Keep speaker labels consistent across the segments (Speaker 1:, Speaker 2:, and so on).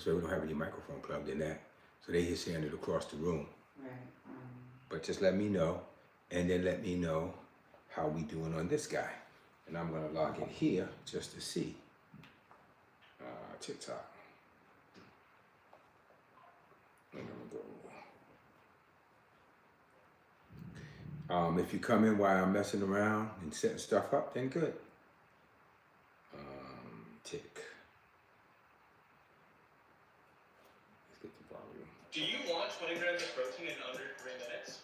Speaker 1: That's why we don't have any microphone plugged in that. So they hear saying it across the room.
Speaker 2: Right.
Speaker 1: But just let me know, and then let me know how we doing on this guy. And I'm gonna log in here just to see. TikTok. And I'm gonna go. If you come in while I'm messing around and setting stuff up, then good. Tick. Let's get the volume.
Speaker 3: Do you want 20 grams of protein in under 3 minutes?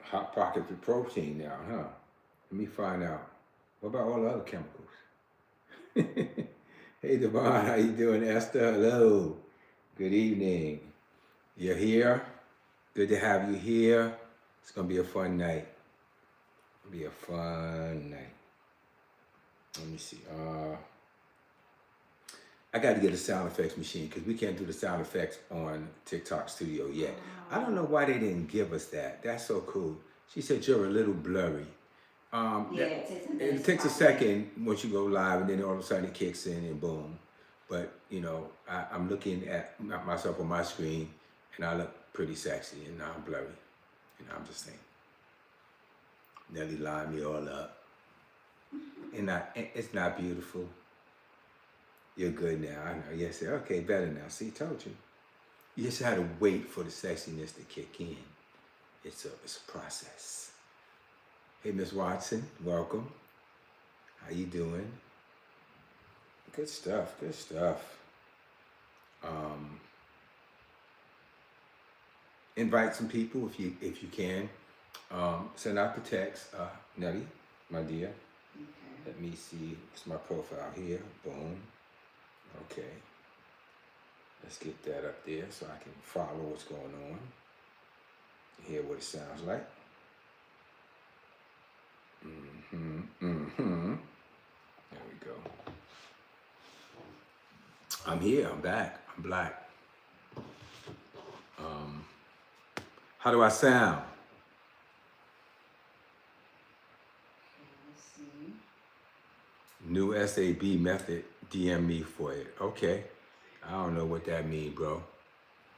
Speaker 1: Hot pocket for protein now, huh? Let me find out. What about all the other chemicals? Hey Devon, how you doing? Esther, hello. Good evening. You're here? Good to have you here. It's gonna be a fun night. It'll be a fun night. Let me see. I got to get a sound effects machine because we can't do the sound effects on TikTok Studio yet. I don't know why they didn't give us that. That's so cool. She said you're a little blurry. It takes a second once you go live, and then all of a sudden it kicks in and boom. But you know, I'm looking at myself on my screen, and I look pretty sexy, and now I'm blurry. You know, I'm just saying. Nelly lined me all up. And it's not beautiful. You're good now. I know. Yes, okay, better now. See, told you. You just had to wait for the sexiness to kick in. It's a process. Hey, Miss Watson, welcome. How you doing? Good stuff. Good stuff. Invite some people if you can. Send out the text, Nelly, my dear.
Speaker 2: Okay.
Speaker 1: Let me see. It's my profile here. Boom. Okay. Let's get that up there so I can follow what's going on. Hear what it sounds like. There we go. I'm here. I'm back. I'm black. How do I sound?
Speaker 2: Let's see.
Speaker 1: New SAB method. DM me for it. Okay. I don't know what that means, bro.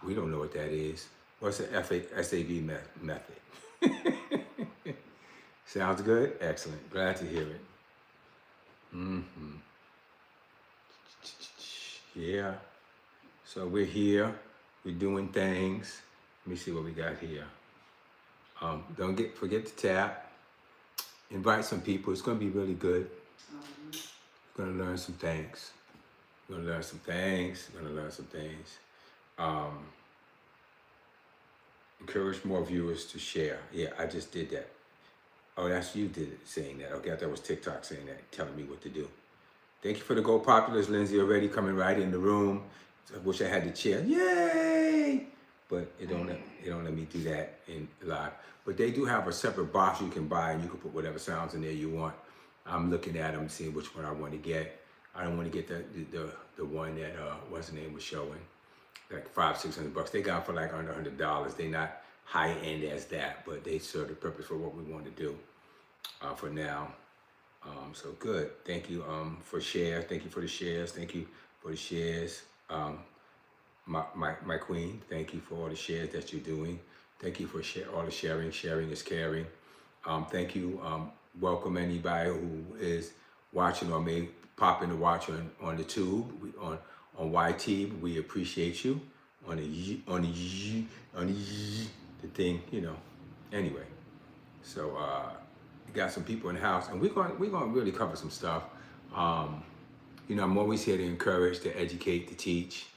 Speaker 1: We don't know what that is. What's the SAB method? Sounds good? Excellent. Glad to hear it. Yeah. So we're here. We're doing things. Let me see what we got here. Don't forget to tap. Invite some people. It's going to be really good. We're going to learn some things. We're going to learn some things. We're going to learn some things. Encourage more viewers to share. Yeah, I just did that. Oh, that's you did it saying that. Okay, I thought that was TikTok saying that, telling me what to do. Thank you for the Go Populars, Lindsay, already coming right in the room. I wish I had the chair. Yay! But it don't let me do that in live. But they do have a separate box you can buy, and you can put whatever sounds in there you want. I'm looking at them, seeing which one I want to get. I don't want to get the one that what's the name was showing, like $500-600. They got for like under $100. They not high end as that, but they serve the purpose for what we want to do for now. So good. Thank you for share. Thank you for the shares. Thank you for the shares. My queen, thank you for all the shares that you're doing. Thank you for all the sharing. Sharing is caring. Thank you. Welcome anybody who is watching or may pop in to watch on the tube, on YT. We appreciate you on the thing, you know. Anyway, so we got some people in the house, and we're gonna really cover some stuff. You know, I'm always here to encourage, to educate, to teach.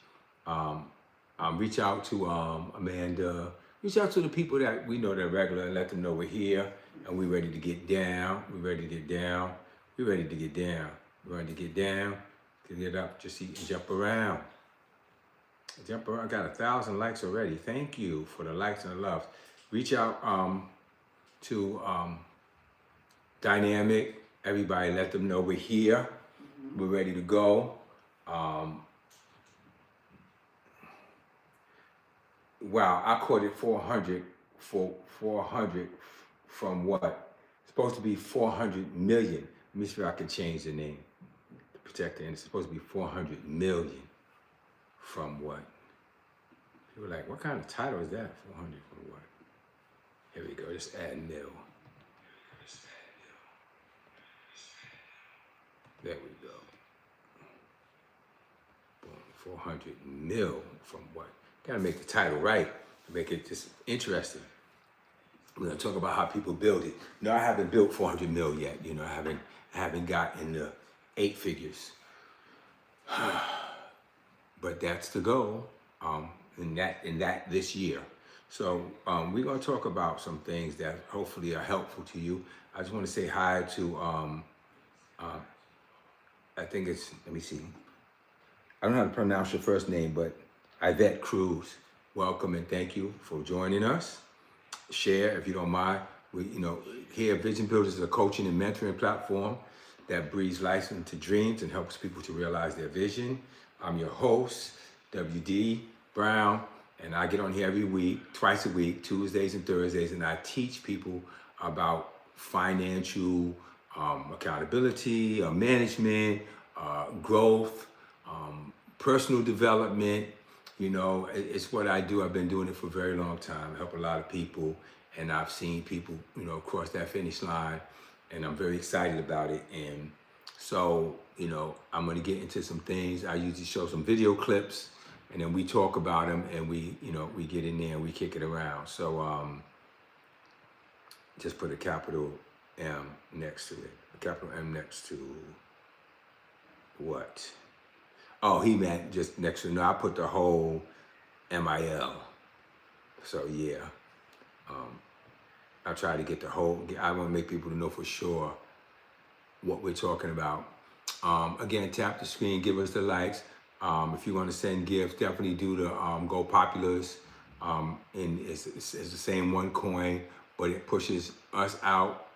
Speaker 1: Reach out to Amanda. Reach out to the people that we know that are regular and let them know we're here and we're ready to get down. We're ready to get down. We're ready to get down. We're ready to get down. Get up, just eat and jump around. Jump around. I got 1,000 likes already. Thank you for the likes and the loves. Reach out to Dynamic. Everybody, let them know we're here. We're ready to go. Wow, I quoted 400 for 400 from what? It's supposed to be 400 million. Let me see if I can change the name. projected, and it's supposed to be 400 million from what? People were like, what kind of title is that? 400 from what? Here we go, just add nil. There we go. Boom, 400 mil from what? Gotta make the title right, make it just interesting. We're gonna talk about how people build it. No, I haven't built 400 mil yet. You know, I haven't gotten the 8 figures. But that's the goal. In that this year. So we're gonna talk about some things that hopefully are helpful to you. I just want to say hi to I think it's, let me see. I don't know how to pronounce your first name, but Yvette Cruz. Welcome and thank you for joining us. Share if you don't mind. We, here Vision Builders is a coaching and mentoring platform that breathes life into dreams and helps people to realize their vision. I'm your host, WD Brown, and I get on here every week, twice a week, Tuesdays and Thursdays, and I teach people about financial accountability, management, growth, personal development. It's what I do. I've been doing it for a very long time. I help a lot of people, and I've seen people, cross that finish line, and I'm very excited about it. And so, I'm going to get into some things. I usually show some video clips, and then we talk about them, and we get in there and we kick it around. So, just put a capital M next to it. A capital M next to what? Oh, he meant just next to, no, I put the whole MIL. So yeah, I try to get the whole, I want to make people to know for sure what we're talking about. Again, tap the screen, give us the likes. If you want to send gifts, definitely do the Go Populars. And it's the same one coin, but it pushes us out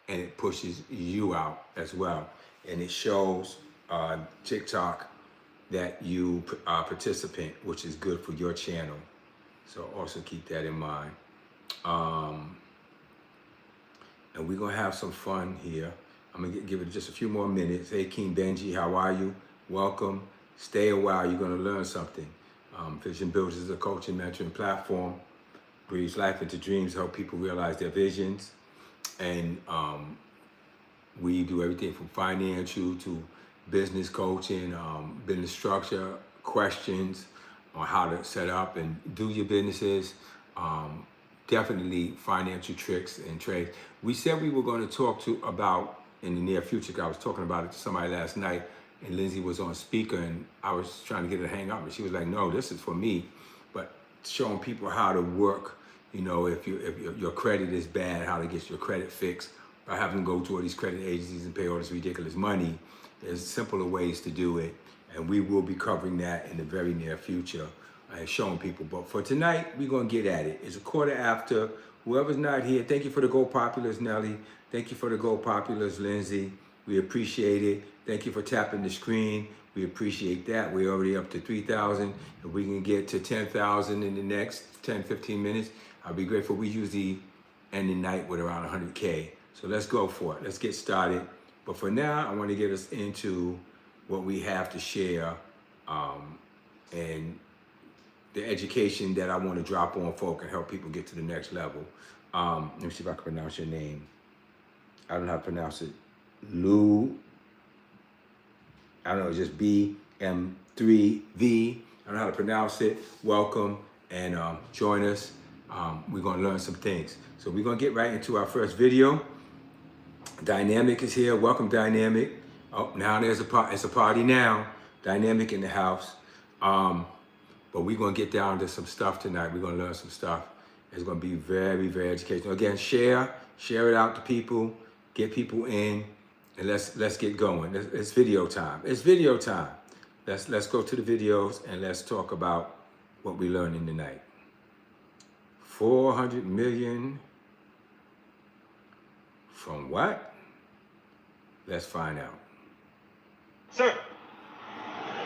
Speaker 1: and it pushes you out as well. And it shows TikTok that you are a participant, which is good for your channel. So also keep that in mind. And we're gonna have some fun here. I'm gonna give it just a few more minutes. Hey, King Benji, how are you? Welcome. Stay a while, you're gonna learn something. Vision Builders is a coaching, mentoring platform. Breathes life into dreams, help people realize their visions. And we do everything from financial to business coaching, business structure, questions on how to set up and do your businesses. Definitely financial tricks and trades. We said we were going to talk about in the near future. I was talking about it to somebody last night, and Lindsay was on speaker, and I was trying to get her to hang up, and she was like, "No, this is for me." But showing people how to work, if your credit is bad, how to get your credit fixed, by having to go to all these credit agencies and pay all this ridiculous money. There's simpler ways to do it, and we will be covering that in the very near future and showing people. But for tonight, we're gonna get at it. It's a quarter after. Whoever's not here, thank you for the Go Populars, Nelly. Thank you for the Go Populars, Lindsay. We appreciate it. Thank you for tapping the screen. We appreciate that. We're already up to 3,000. If we can get to 10,000 in the next 10, 15 minutes, I'll be grateful. We usually end the night with around 100K. So let's go for it. Let's get started. But for now, I want to get us into what we have to share and the education that I want to drop on folk and help people get to the next level. Let me see if I can pronounce your name. I don't know how to pronounce it. Lou. I don't know, it's just BM3V. I don't know how to pronounce it. Welcome and join us. We're going to learn some things. So we're going to get right into our first video. Dynamic is here. Welcome, Dynamic. Oh, now there's it's a party now. Dynamic in the house. But we're going to get down to some stuff tonight. We're going to learn some stuff. It's going to be very, very educational. Again, share it out to people, get people in, and let's get going. It's video time. It's video time. Let's go to the videos and let's talk about what we learned in the night. 400 million from what? Let's find out.
Speaker 2: Sir,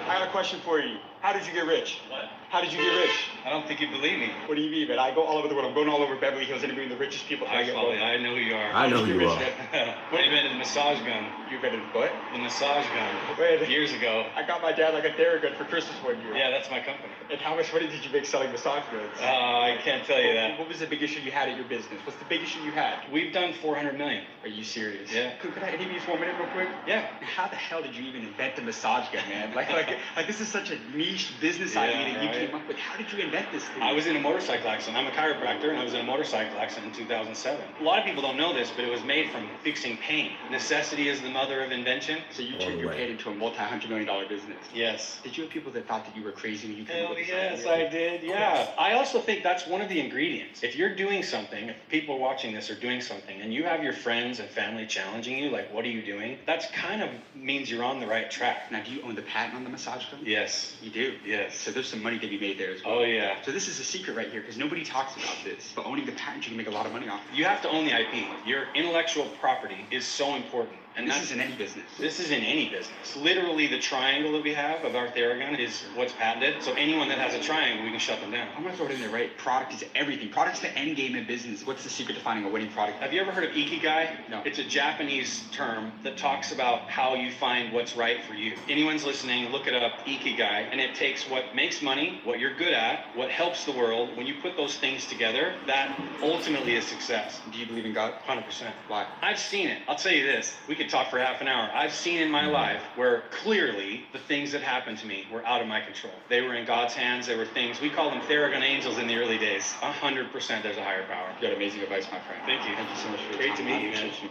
Speaker 2: I got a question for you. How did you get rich?
Speaker 3: What?
Speaker 2: How did you get rich?
Speaker 4: I don't think you believe me.
Speaker 2: What do you mean, man? I go all over the world. I'm going all over Beverly Hills, interviewing the richest people.
Speaker 4: I follow you. I know who you are.
Speaker 1: I know
Speaker 2: How did
Speaker 1: who
Speaker 2: get
Speaker 1: you
Speaker 2: rich,
Speaker 1: are.
Speaker 2: man?
Speaker 4: What have you been to the massage gun?
Speaker 2: You better what?
Speaker 4: The massage gun.
Speaker 2: Wait.
Speaker 4: Years ago.
Speaker 2: I got my dad like a Theragun for Christmas one year.
Speaker 4: Yeah, that's my company.
Speaker 2: And how much money did you make selling massage goods?
Speaker 4: I can't tell you that.
Speaker 2: What was the big issue you had at your business? What's the big issue you had?
Speaker 4: We've done 400 million.
Speaker 2: Are you serious?
Speaker 4: Yeah.
Speaker 2: Could I interview you for a minute real quick?
Speaker 4: Yeah.
Speaker 2: How the hell did you even invent the massage gun, man? Like this is such a niche business
Speaker 4: Yeah,
Speaker 2: idea that you
Speaker 4: right.
Speaker 2: came up with. How did you invent this thing?
Speaker 4: I was in a motorcycle accident. I'm a chiropractor, and I was in a motorcycle accident in 2007. A lot of people don't know this, but it was made from fixing pain. Necessity is the mother of invention.
Speaker 2: So you
Speaker 1: All
Speaker 2: turned
Speaker 1: the
Speaker 2: your
Speaker 1: way.
Speaker 2: head into a multi-hundred-million-dollar business.
Speaker 4: Yes.
Speaker 2: Did you have people that thought that you were crazy when you came up
Speaker 4: Hell
Speaker 2: with this
Speaker 4: yes,
Speaker 2: idea?
Speaker 4: I did. Yeah. I also think that's one of the ingredients. If you're doing something, if people watching this are doing something, and you have your friends and family challenging you, like, what are you doing? That's kind of means you're on the right track.
Speaker 2: Now, do you own the patent on the massage gun?
Speaker 4: Yes.
Speaker 2: You do?
Speaker 4: Yes.
Speaker 2: So there's some money to be made there as well.
Speaker 4: Oh yeah.
Speaker 2: So this is a secret right here because nobody talks about this. But owning the patent, you can make a lot of money off.
Speaker 4: You have to own the IP. Your intellectual property is so important.
Speaker 2: And this is in any business.
Speaker 4: This is in any business. Literally, the triangle that we have of our Theragun is what's patented. So anyone that has a triangle, we can shut them down.
Speaker 2: I'm gonna throw it in there, right? Product is everything. Product's the end game in business. What's the secret to finding a winning product?
Speaker 4: Have you ever heard of Ikigai?
Speaker 2: No.
Speaker 4: It's a Japanese term that talks about how you find what's right for you. Anyone's listening, look it up, Ikigai, and it takes what makes money, what you're good at, what helps the world. When you put those things together, that ultimately is success.
Speaker 2: Do you believe in God?
Speaker 4: 100%.
Speaker 2: Why?
Speaker 4: I've seen it. I'll tell you this. We could talk for half an hour. I've seen in my life where clearly the things that happened to me were out of my control. They were in God's hands. They were things, we call them Theragun angels in the early days. 100% there's a higher power.
Speaker 2: You got amazing advice, my friend.
Speaker 4: Thank you.
Speaker 2: Thank you so much for your
Speaker 4: Great
Speaker 2: time.
Speaker 4: to meet
Speaker 2: I
Speaker 4: you, man.
Speaker 2: appreciate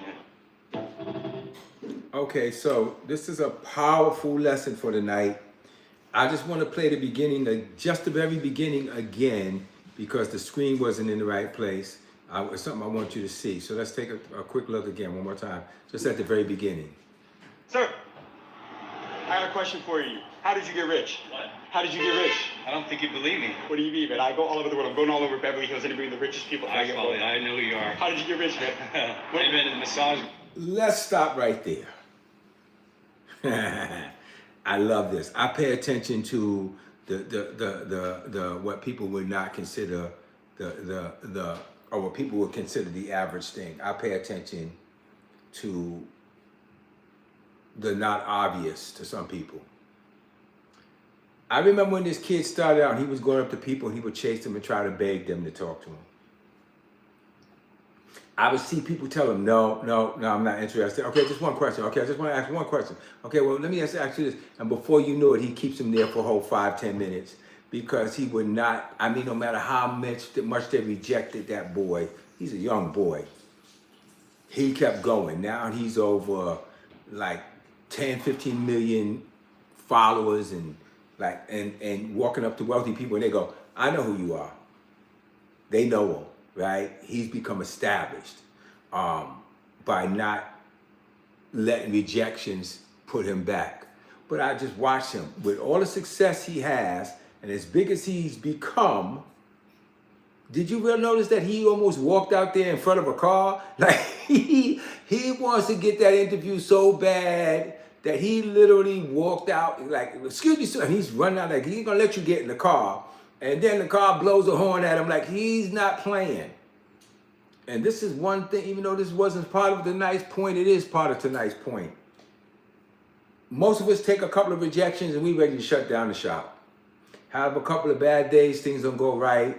Speaker 2: you, man.
Speaker 1: Okay, so this is a powerful lesson for tonight. I just want to play the beginning, just the very beginning again, because the screen wasn't in the right place. It's something I want you to see. So let's take a quick look again one more time, just at the very beginning.
Speaker 2: Sir, I got a question for you. How did you get rich?
Speaker 3: What?
Speaker 2: How did you get rich?
Speaker 4: I don't think you believe me.
Speaker 2: What do you mean, man? I go all over the world. I'm going all over Beverly Hills, interviewing the richest people.
Speaker 4: I follow you. I know who you are.
Speaker 2: How did you get rich, man?
Speaker 4: What have you been to the massage?
Speaker 1: Let's stop right there. I love this. I pay attention to the what people would not consider or what people would consider the average thing. I pay attention to the not obvious to some people. I remember when this kid started out, he was going up to people and he would chase them and try to beg them to talk to him. I would see people tell him, no, I'm not interested. Okay, just one question. Okay, I just want to ask one question. Okay, well, let me ask you this. And before you know it, he keeps him there for a whole 5-10 minutes because he would not, no matter how much they rejected that boy, he's a young boy. He kept going. Now he's over like 10, 15 million followers and walking up to wealthy people and they go, I know who you are. They know him, right? He's become established by not letting rejections put him back. But I just watch him with all the success he has and as big as he's become. Did you really notice that he almost walked out there in front of a car? Like he wants to get that interview so bad that he literally walked out like, excuse me, sir. And he's running out like he's gonna let you get in the car. And then the car blows a horn at him like he's not playing. And this is one thing, even though this wasn't part of tonight's point, it is part of tonight's point. Most of us take a couple of rejections and we ready to shut down the shop. Have a couple of bad days, things don't go right.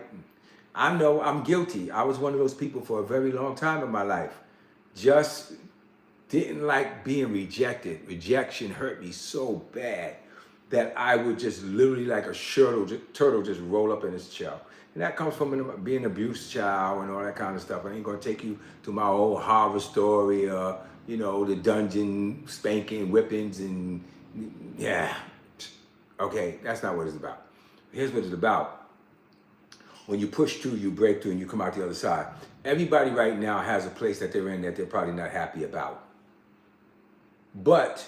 Speaker 1: I know I'm guilty. I was one of those people for a very long time in my life. Just didn't like being rejected. Rejection hurt me so bad that I would just literally like a turtle just roll up in its shell. And that comes from being an abused child and all that kind of stuff. I ain't gonna take you to my old horror story, the dungeon spanking, whippings, and yeah. Okay, that's not what it's about. Here's what it's about. When you push through, you break through, and you come out the other side. Everybody right now has a place that they're in that they're probably not happy about. But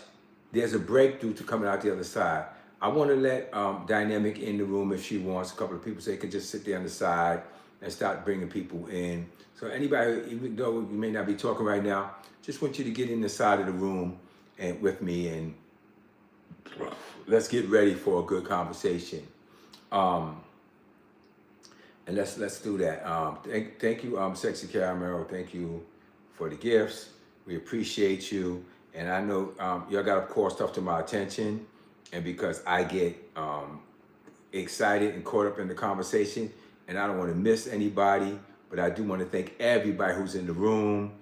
Speaker 1: there's a breakthrough to coming out the other side. I want to let Dynamic in the room if she wants. A couple of people say could just sit there on the side and start bringing people in. So anybody, even though you may not be talking right now, just want you to get in the side of the room and with me and let's get ready for a good conversation. And let's do that. Thank you, Sexy Caramel. Thank you for the gifts. We appreciate you. And I know y'all got, of course, stuff to my attention. And because I get excited and caught up in the conversation, and I don't want to miss anybody, but I do want to thank everybody who's in the room.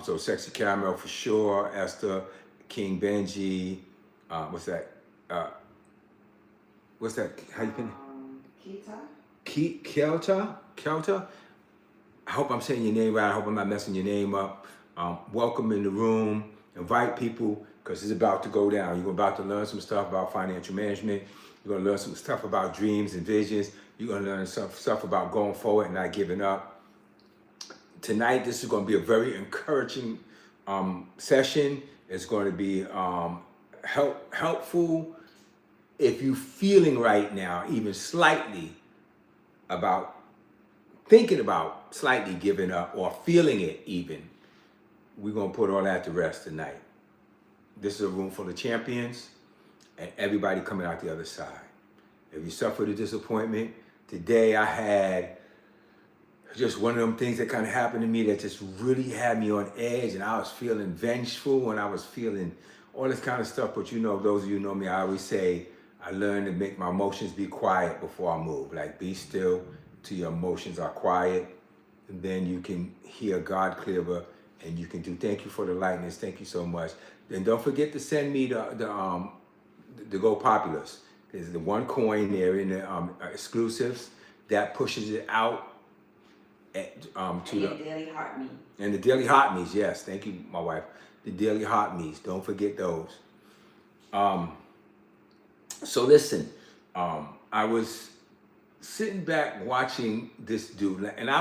Speaker 1: So Sexy Caramel for sure, Esther, King Benji, what's that? What's that? How you put it? Kelta? I hope I'm saying your name right. I hope I'm not messing your name up. Welcome in the room. Invite people because it's about to go down. You're about to learn some stuff about financial management. You're going to learn some stuff about dreams and visions. You're going to learn some stuff about going forward and not giving up. Tonight, this is going to be a very encouraging session. It's going to be helpful if you're feeling right now, even slightly, about thinking about slightly giving up or feeling it even. We're going to put all that to rest tonight. This is a room full of champions and everybody coming out the other side. If you suffered a disappointment, today I had just one of them things that kind of happened to me that just really had me on edge, and I was feeling vengeful and I was feeling all this kind of stuff. But you know, those of you who know me, I always say I learned to make my emotions be quiet before I move. Like, be still till your emotions are quiet, and then you can hear God clearer, and you can do. Thank you for the lightness. Thank you so much. And don't forget to send me the Go Populous. There's the one coin there in the exclusives that pushes it out to the
Speaker 5: Daily Heart Meat.
Speaker 1: And the Daily Hot Meats. Yes, thank you, my wife. The Daily Hot Meats. Don't forget those. So listen, I was sitting back watching this dude, and I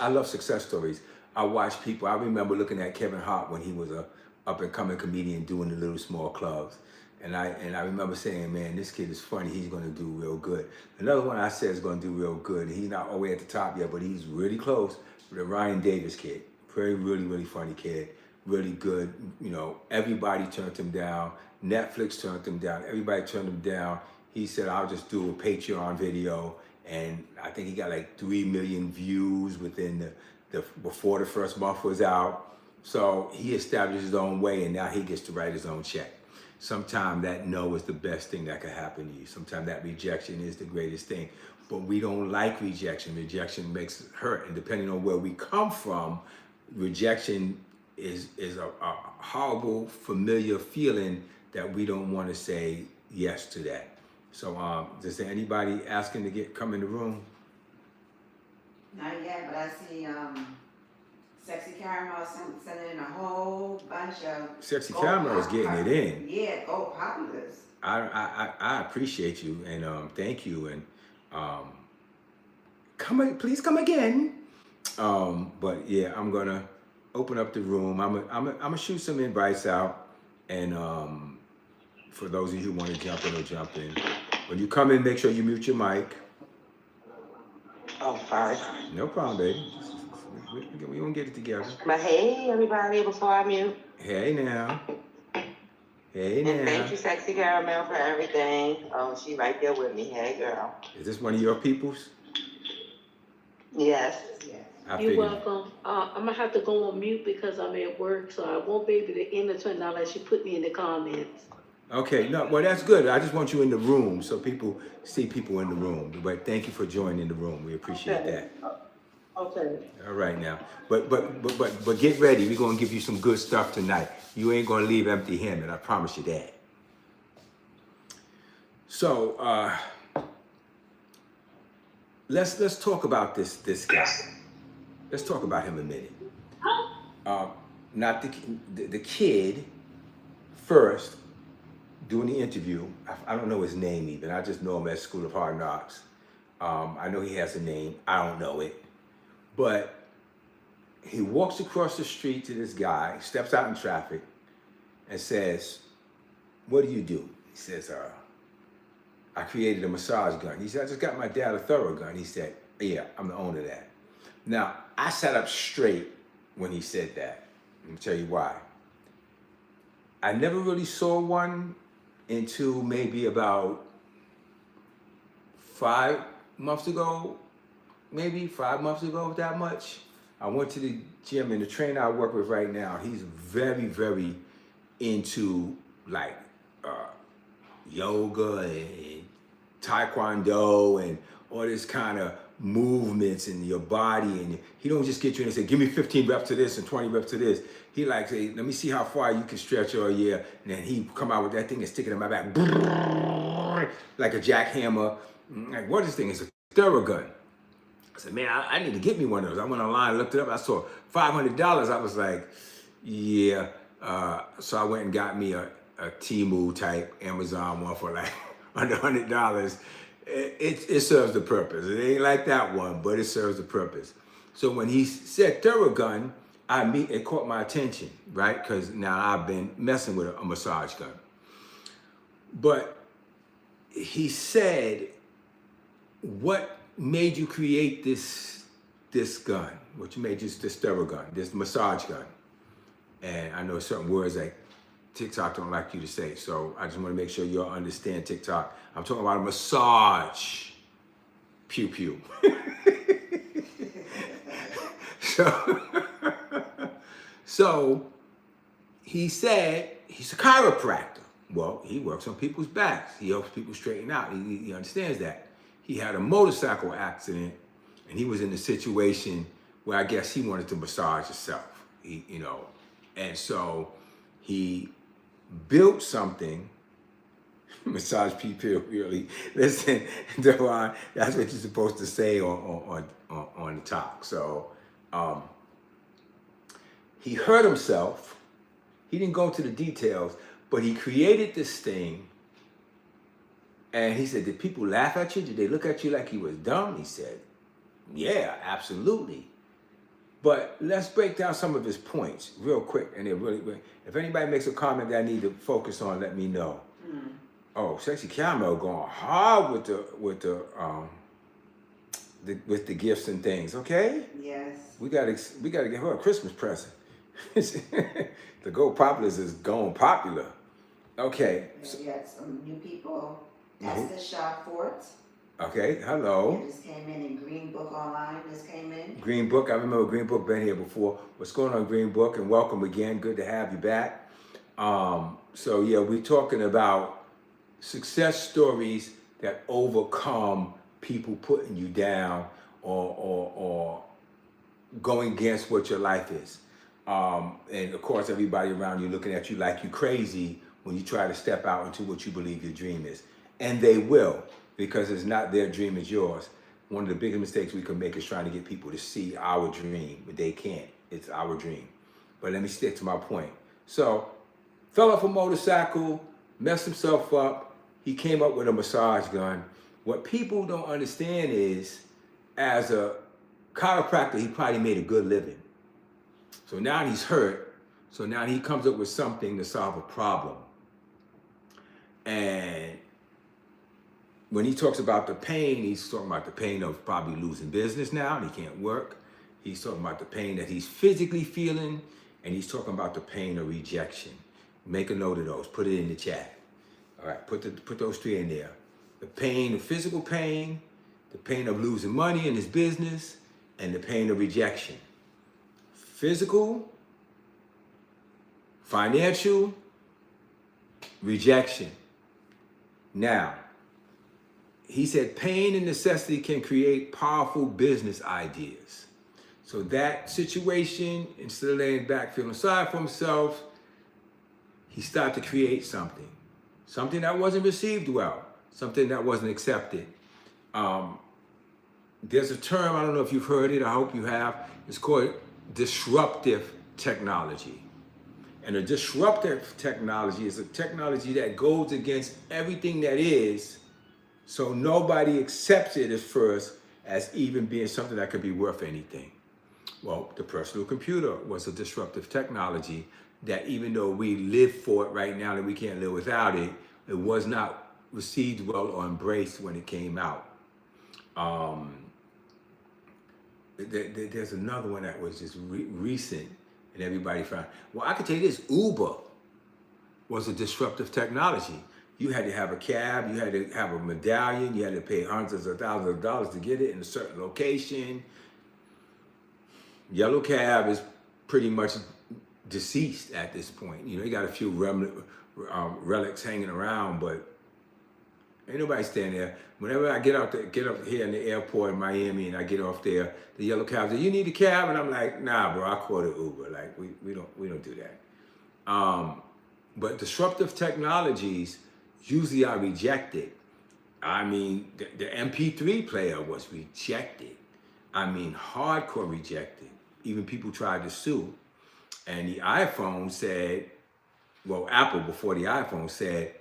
Speaker 1: love success stories. I watch people. I remember looking at Kevin Hart when he was a up and coming comedian doing the little small clubs. And I remember saying, man, this kid is funny. He's going to do real good. Another one I said is going to do real good. He's not all the way at the top yet, but he's really close. The Ryan Davis kid. Really, really funny kid. Really good. You know, everybody turned him down. Netflix turned him down. Everybody turned him down. He said, I'll just do a Patreon video. And I think he got like 3 million views within before the first month was out. So he established his own way, and now he gets to write his own check. Sometimes that no is the best thing that could happen to you. Sometimes that rejection is the greatest thing. But we don't like rejection. Rejection makes it hurt. And depending on where we come from, rejection is a horrible, familiar feeling that we don't want to say yes to that. So is there anybody asking to come in the room?
Speaker 5: Not yet, but I see Sexy Caramel sending in a whole bunch of.
Speaker 1: Sexy Caramel is getting it in.
Speaker 5: Yeah, Go Populous.
Speaker 1: I appreciate you, and thank you, and please come again. But yeah, I'm gonna open up the room. I'm gonna shoot some invites out, and for those of you who want to jump in or jump in, when you come in, make sure you mute your mic.
Speaker 6: Oh, sorry.
Speaker 1: No problem, baby. We gonna get it together.
Speaker 6: But hey, everybody, before I mute.
Speaker 1: Hey now. Hey
Speaker 6: And
Speaker 1: now.
Speaker 6: thank you, Sexy Caramel, for everything. Oh, she right there with me. Hey, girl.
Speaker 1: Is this one of your peoples?
Speaker 6: Yes.
Speaker 1: I
Speaker 7: You're
Speaker 1: figured.
Speaker 7: welcome. I'm gonna have to go on mute because I'm at work, so I won't be able to enter unless you put me in the comments.
Speaker 1: Okay, no, well that's good. I just want you in the room so people see people in the room. But thank you for joining the room. We appreciate that.
Speaker 6: Okay.
Speaker 1: All right now. But get ready. We're gonna give you some good stuff tonight. You ain't gonna leave empty-handed, I promise you that. So let's talk about this guy. Let's talk about him a minute. Not the kid first doing the interview. I don't know his name even. I just know him at School of Hard Knocks. I know he has a name. I don't know it. But he walks across the street to this guy, steps out in traffic, and says, what do you do? He says, I created a massage gun. He said, I just got my dad a Thorough gun. He said, yeah, I'm the owner of that. Now, I sat up straight when he said that. Let me tell you why. I never really saw one into maybe about 5 months ago, maybe 5 months ago, that much. I went to the gym, and the trainer I work with right now, he's very, very into like yoga and taekwondo and all this kind of movements in your body. And he don't just get you in and say, give me 15 reps to this and 20 reps to this. He like say, let me see how far you can stretch all year. And then he come out with that thing and stick it in my back like a jackhammer. Like, what is this thing? It's a Theragun. I said, man, I need to get me one of those. I went online, looked it up. I saw $500. I was like, yeah. So I went and got me a Temu type Amazon one for like under $100. It serves the purpose. It ain't like that one, but it serves the purpose. So when he said Theragun, it caught my attention, right? Because now I've been messing with a massage gun. But he said, what made you create this gun? What you made this Theragun, this massage gun? And I know certain words that TikTok don't like you to say, so I just want to make sure you all understand TikTok. I'm talking about a massage. Pew pew. So he said he's a chiropractor. Well, he works on people's backs. He helps people straighten out. He understands that. He had a motorcycle accident, and he was in a situation where I guess he wanted to massage himself. And so he built something. Massage people, really. Listen, Devon, that's what you're supposed to say on the talk. So he hurt himself. He didn't go into the details, but he created this thing. And he said, did people laugh at you? Did they look at you like you was dumb? He said, yeah, absolutely. But let's break down some of his points real quick. And if anybody makes a comment that I need to focus on, let me know. Oh, Sexy Caramel going hard with the gifts and things. Okay,
Speaker 5: Yes.
Speaker 1: we gotta give her a Christmas present. The Go Populars is going popular. Okay.
Speaker 5: We got some new people. Esther Shaw Fort.
Speaker 1: Okay. Hello.
Speaker 5: This came in Green Book Online. This came in.
Speaker 1: Green Book. I remember Green Book been here before. What's going on, Green Book? And welcome again. Good to have you back. So yeah, we're talking about success stories that overcome people putting you down or going against what your life is. And of course, everybody around you looking at you like you crazy when you try to step out into what you believe your dream is. And they will, because it's not their dream, it's yours. One of the biggest mistakes we can make is trying to get people to see our dream, but they can't. It's our dream. But let me stick to my point. So, fell off a motorcycle, messed himself up. He came up with a massage gun. What people don't understand is, as a chiropractor, he probably made a good living. So now he's hurt. So now he comes up with something to solve a problem. And when he talks about the pain, he's talking about the pain of probably losing business now and he can't work. He's talking about the pain that he's physically feeling, and he's talking about the pain of rejection. Make a note of those. Put it in the chat. All right, put those three in there. The pain, the physical pain, the pain of losing money in his business, and the pain of rejection. Physical, financial, rejection. Now, he said pain and necessity can create powerful business ideas. So that situation, instead of laying back feeling sorry for himself, he started to create something. Something that wasn't received well, something that wasn't accepted. There's a term, I don't know if you've heard it, I hope you have, it's called disruptive technology. And a disruptive technology is a technology that goes against everything that is, so nobody accepts it at first as even being something that could be worth anything. Well, the personal computer was a disruptive technology that even though we live for it right now and we can't live without it, it was not received well or embraced when it came out. There's another one that was just recent and everybody found. Well, I could tell you this, Uber was a disruptive technology. You had to have a cab, you had to have a medallion, you had to pay hundreds of thousands of dollars to get it in a certain location. Yellow Cab is pretty much deceased at this point. You know, you got a few relics hanging around, but ain't nobody standing there. Whenever I get up here in the airport in Miami and I get off there, the Yellow Cab says, "You need a cab?" And I'm like, "Nah, bro, I call it Uber." Like we don't do that. But disruptive technologies usually are rejected. I mean, the MP3 player was rejected. I mean, hardcore rejected. Even people tried to sue. And the iPhone said, well, Apple before the iPhone said,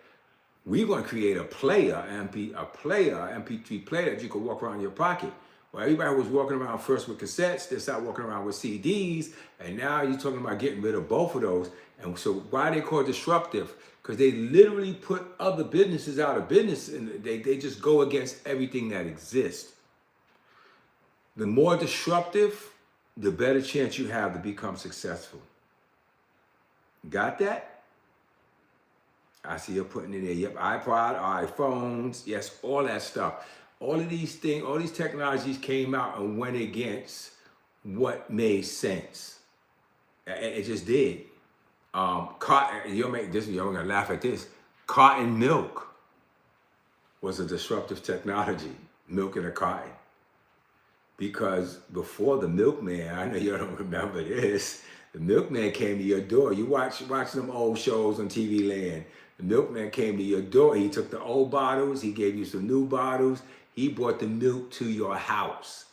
Speaker 1: we're going to create a MP3 player that you could walk around in your pocket. Well, everybody was walking around first with cassettes, they started walking around with CDs, and now you're talking about getting rid of both of those. And so why are they called disruptive? Because they literally put other businesses out of business, and they just go against everything that exists. The more disruptive, the better chance you have to become successful. Got that? I see you're putting it there. Yep, iPod, iPhones, yes, all that stuff. All of these things, all these technologies came out and went against what made sense. It just did. Cotton, you're gonna laugh at this. Cotton milk was a disruptive technology, milk and a cotton. Because before the milkman, I know you don't remember this, the milkman came to your door. You watch them old shows on TV Land. The milkman came to your door. He took the old bottles. He gave you some new bottles. He brought the milk to your house.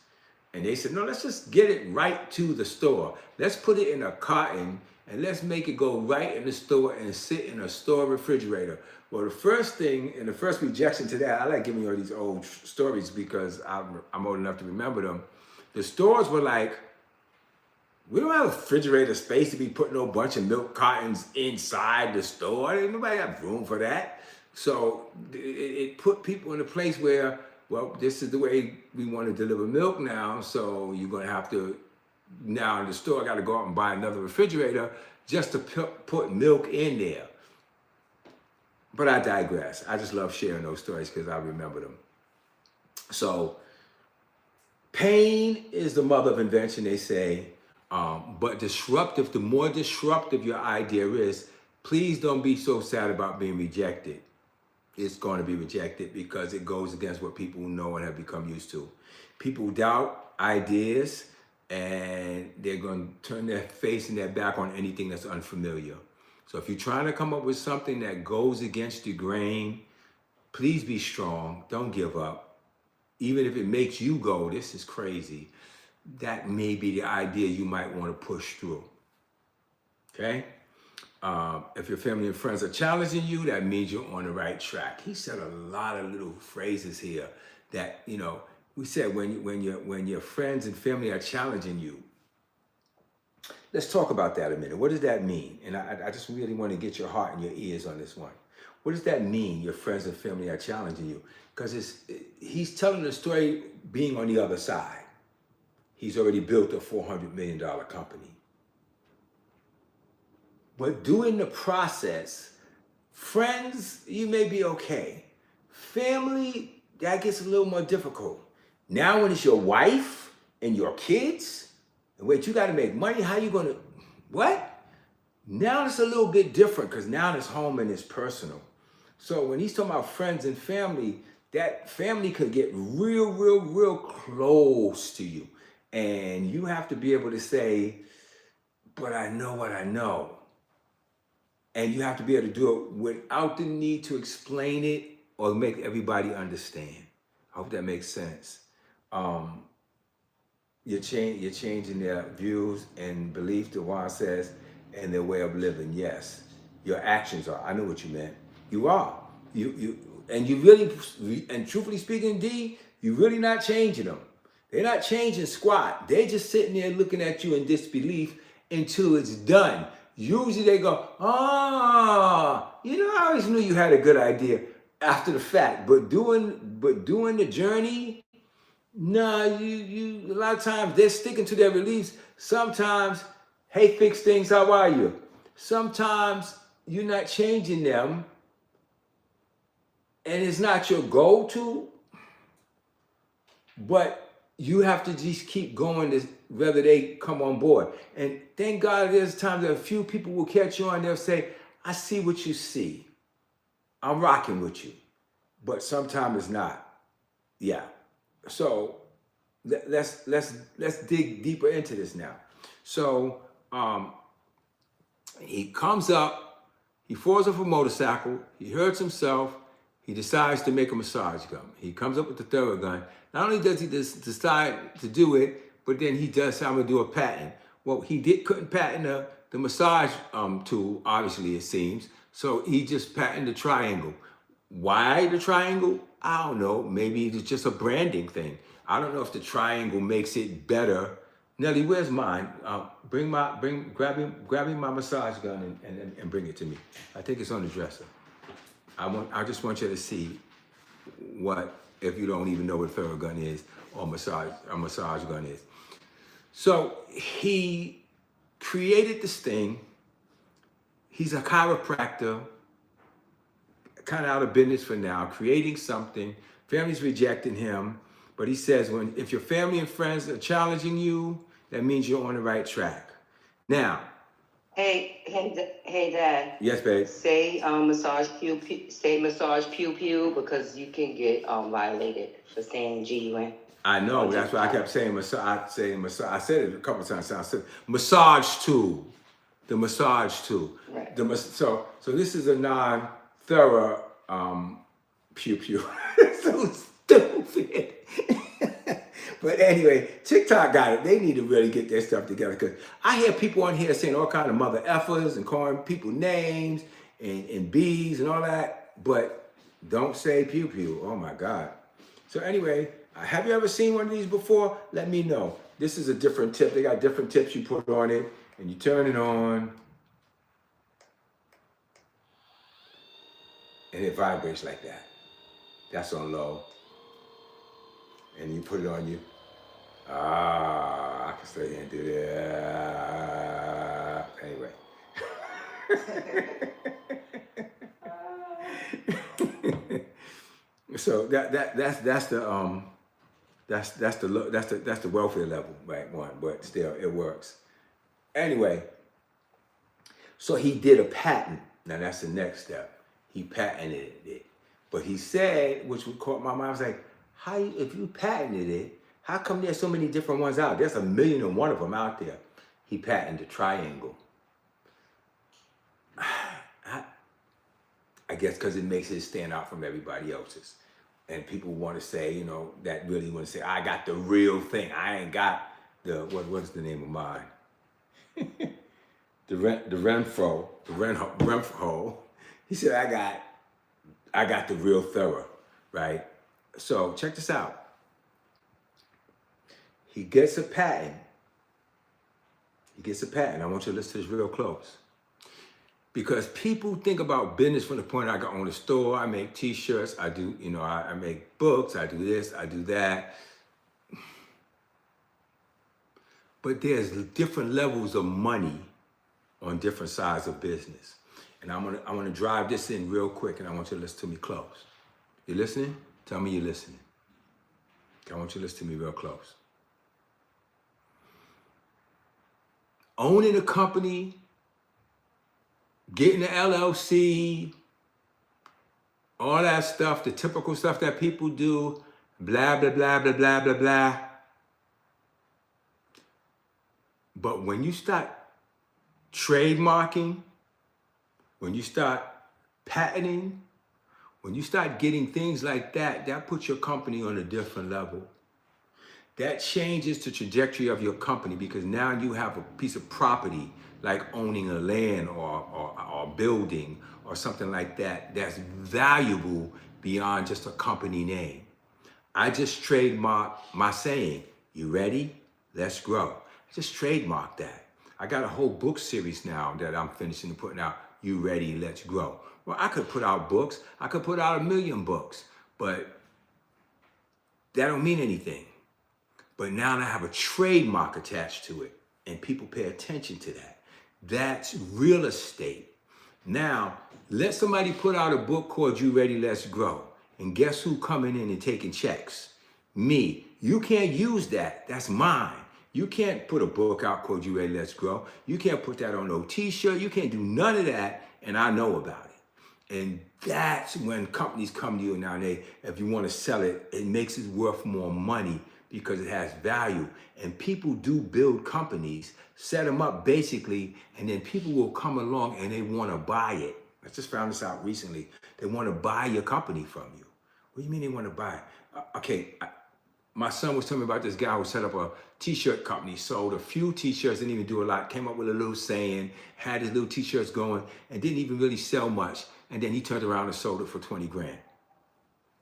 Speaker 1: And they said, no, let's just get it right to the store. Let's put it in a carton and let's make it go right in the store and sit in a store refrigerator. Well, the first thing and the first rejection to that, I like giving you all these old stories because I'm old enough to remember them. The stores were like, we don't have a refrigerator space to be putting a bunch of milk cartons inside the store. Ain't nobody got room for that. So it put people in a place where, well, this is the way we want to deliver milk now. So you're going to have to, now in the store, I got to go out and buy another refrigerator just to put milk in there. But I digress. I just love sharing those stories because I remember them. So pain is the mother of invention, they say. But disruptive, the more disruptive your idea is, please don't be so sad about being rejected. It's going to be rejected because it goes against what people know and have become used to. People doubt ideas and they're going to turn their face and their back on anything that's unfamiliar. So if you're trying to come up with something that goes against the grain, please be strong. Don't give up. Even if it makes you go, this is crazy. That may be the idea you might want to push through. Okay? If your family and friends are challenging you, that means you're on the right track. He said a lot of little phrases here that, you know, we said when your friends and family are challenging you. Let's talk about that a minute. What does that mean? And I just really want to get your heart and your ears on this one. What does that mean, your friends and family are challenging you? Because he's telling the story being on the other side. He's already built a $400 million company. But during the process, friends, you may be okay. Family, that gets a little more difficult. Now when it's your wife and your kids, and wait, you got to make money, how you going to, what? Now it's a little bit different because now it's home and it's personal. So when he's talking about friends and family, that family could get real close to you. And you have to be able to say, but I know what I know. And you have to be able to do it without the need to explain it or make everybody understand. I hope that makes sense. You're changing their views and beliefs, Dewan says, and their way of living. Yes, your actions are. I know what you meant. You are. And you really, and truthfully speaking, D, you're really not changing them. They're not changing squat. They're just sitting there looking at you in disbelief until it's done. Usually they go, you know, I always knew you had a good idea after the fact. But doing the journey, you a lot of times they're sticking to their beliefs. Sometimes, hey, fix things, how are you? Sometimes you're not changing them. and it's not your go-to, but you have to just keep going to whether they come on board. And thank God there's times that a few people will catch on, they'll say, I see what you see. I'm rocking with you. But sometimes it's not. Yeah. So let's dig deeper into this now. So he comes up, he falls off a motorcycle, he hurts himself, he decides to make a massage gun. He comes up with the Theragun. Not only does he decide to do it, but then he does say, I'm gonna do a patent. Well, he couldn't patent the massage tool, obviously it seems. So he just patented the triangle. Why the triangle? I don't know. Maybe it's just a branding thing. I don't know if the triangle makes it better. Nelly, where's mine? Grab me my massage gun and bring it to me. I think it's on the dresser. I just want you to see what, if you don't even know what Theragun is or a massage gun is. So he created this thing. He's a chiropractor, kind of out of business for now, creating something. Family's rejecting him, but he says if your family and friends are challenging you, that means you're on the right track. Now.
Speaker 6: Hey, Dad.
Speaker 1: Yes, babe.
Speaker 6: Say massage pew pew because you can get violated for saying GUN.
Speaker 1: I know. That's why I kept saying massage. I said it a couple of times. I said massage tool. The massage tool.
Speaker 6: Right.
Speaker 1: So this is a non-thorough pew pew. So stupid. But anyway, TikTok got it. They need to really get their stuff together because I hear people on here saying all kind of mother effers and calling people names and bees and all that, but don't say pew pew. Oh my God. So anyway, have you ever seen one of these before? Let me know. This is a different tip. They got different tips you put on it and you turn it on and it vibrates like that. That's on low. And you put it on you. I can stay here and do that. Anyway. So that's the welfare level, right? One, but still it works. Anyway, so he did a patent. Now that's the next step. He patented it. But he said, which would caught my mind, I was like, if you patented it, how come there's so many different ones out? There's 1,000,001 of them out there. He patented the triangle. I guess because it makes it stand out from everybody else's. And people want to say, that really want to say, I got the real thing. I ain't got what's the name of mine? the Renfro. He said, I got the real thorough, right? So check this out. He gets a patent. I want you to listen to this real close. Because people think about business from the point I can own a store, I make t-shirts, I do, I make books, I do this, I do that. But there's different levels of money on different sides of business. And I'm gonna drive this in real quick and I want you to listen to me close. You listening? Tell me you're listening. I want you to listen to me real close. Owning a company, getting the LLC, all that stuff, the typical stuff that people do, blah, blah, blah, blah, blah, blah, blah. But when you start trademarking, when you start patenting, when you start getting things like that, that puts your company on a different level. That changes the trajectory of your company because now you have a piece of property like owning a land or a building or something like that that's valuable beyond just a company name. I just trademarked my saying, you ready? Let's grow. I just trademarked that. I got a whole book series now that I'm finishing and putting out, You Ready, Let's Grow. Well, I could put out books. I could put out 1,000,000 books, but that don't mean anything. But now I have a trademark attached to it and people pay attention to that. That's real estate. Now, let somebody put out a book called You Ready, Let's Grow. And guess who coming in and taking checks? Me. You can't use that. That's mine. You can't put a book out called You Ready, Let's Grow. You can't put that on no t-shirt. You can't do none of that, and I know about it. And that's when companies come to you now. If you want to sell it, it makes it worth more money because it has value. And people do build companies, set them up basically, and then people will come along and they want to buy it. I just found this out recently. They want to buy your company from you. What do you mean they want to buy it? My son was telling me about this guy who set up a t-shirt company, sold a few t-shirts, didn't even do a lot, came up with a little saying, had his little t-shirts going, and didn't even really sell much. And then he turned around and sold it for 20 grand.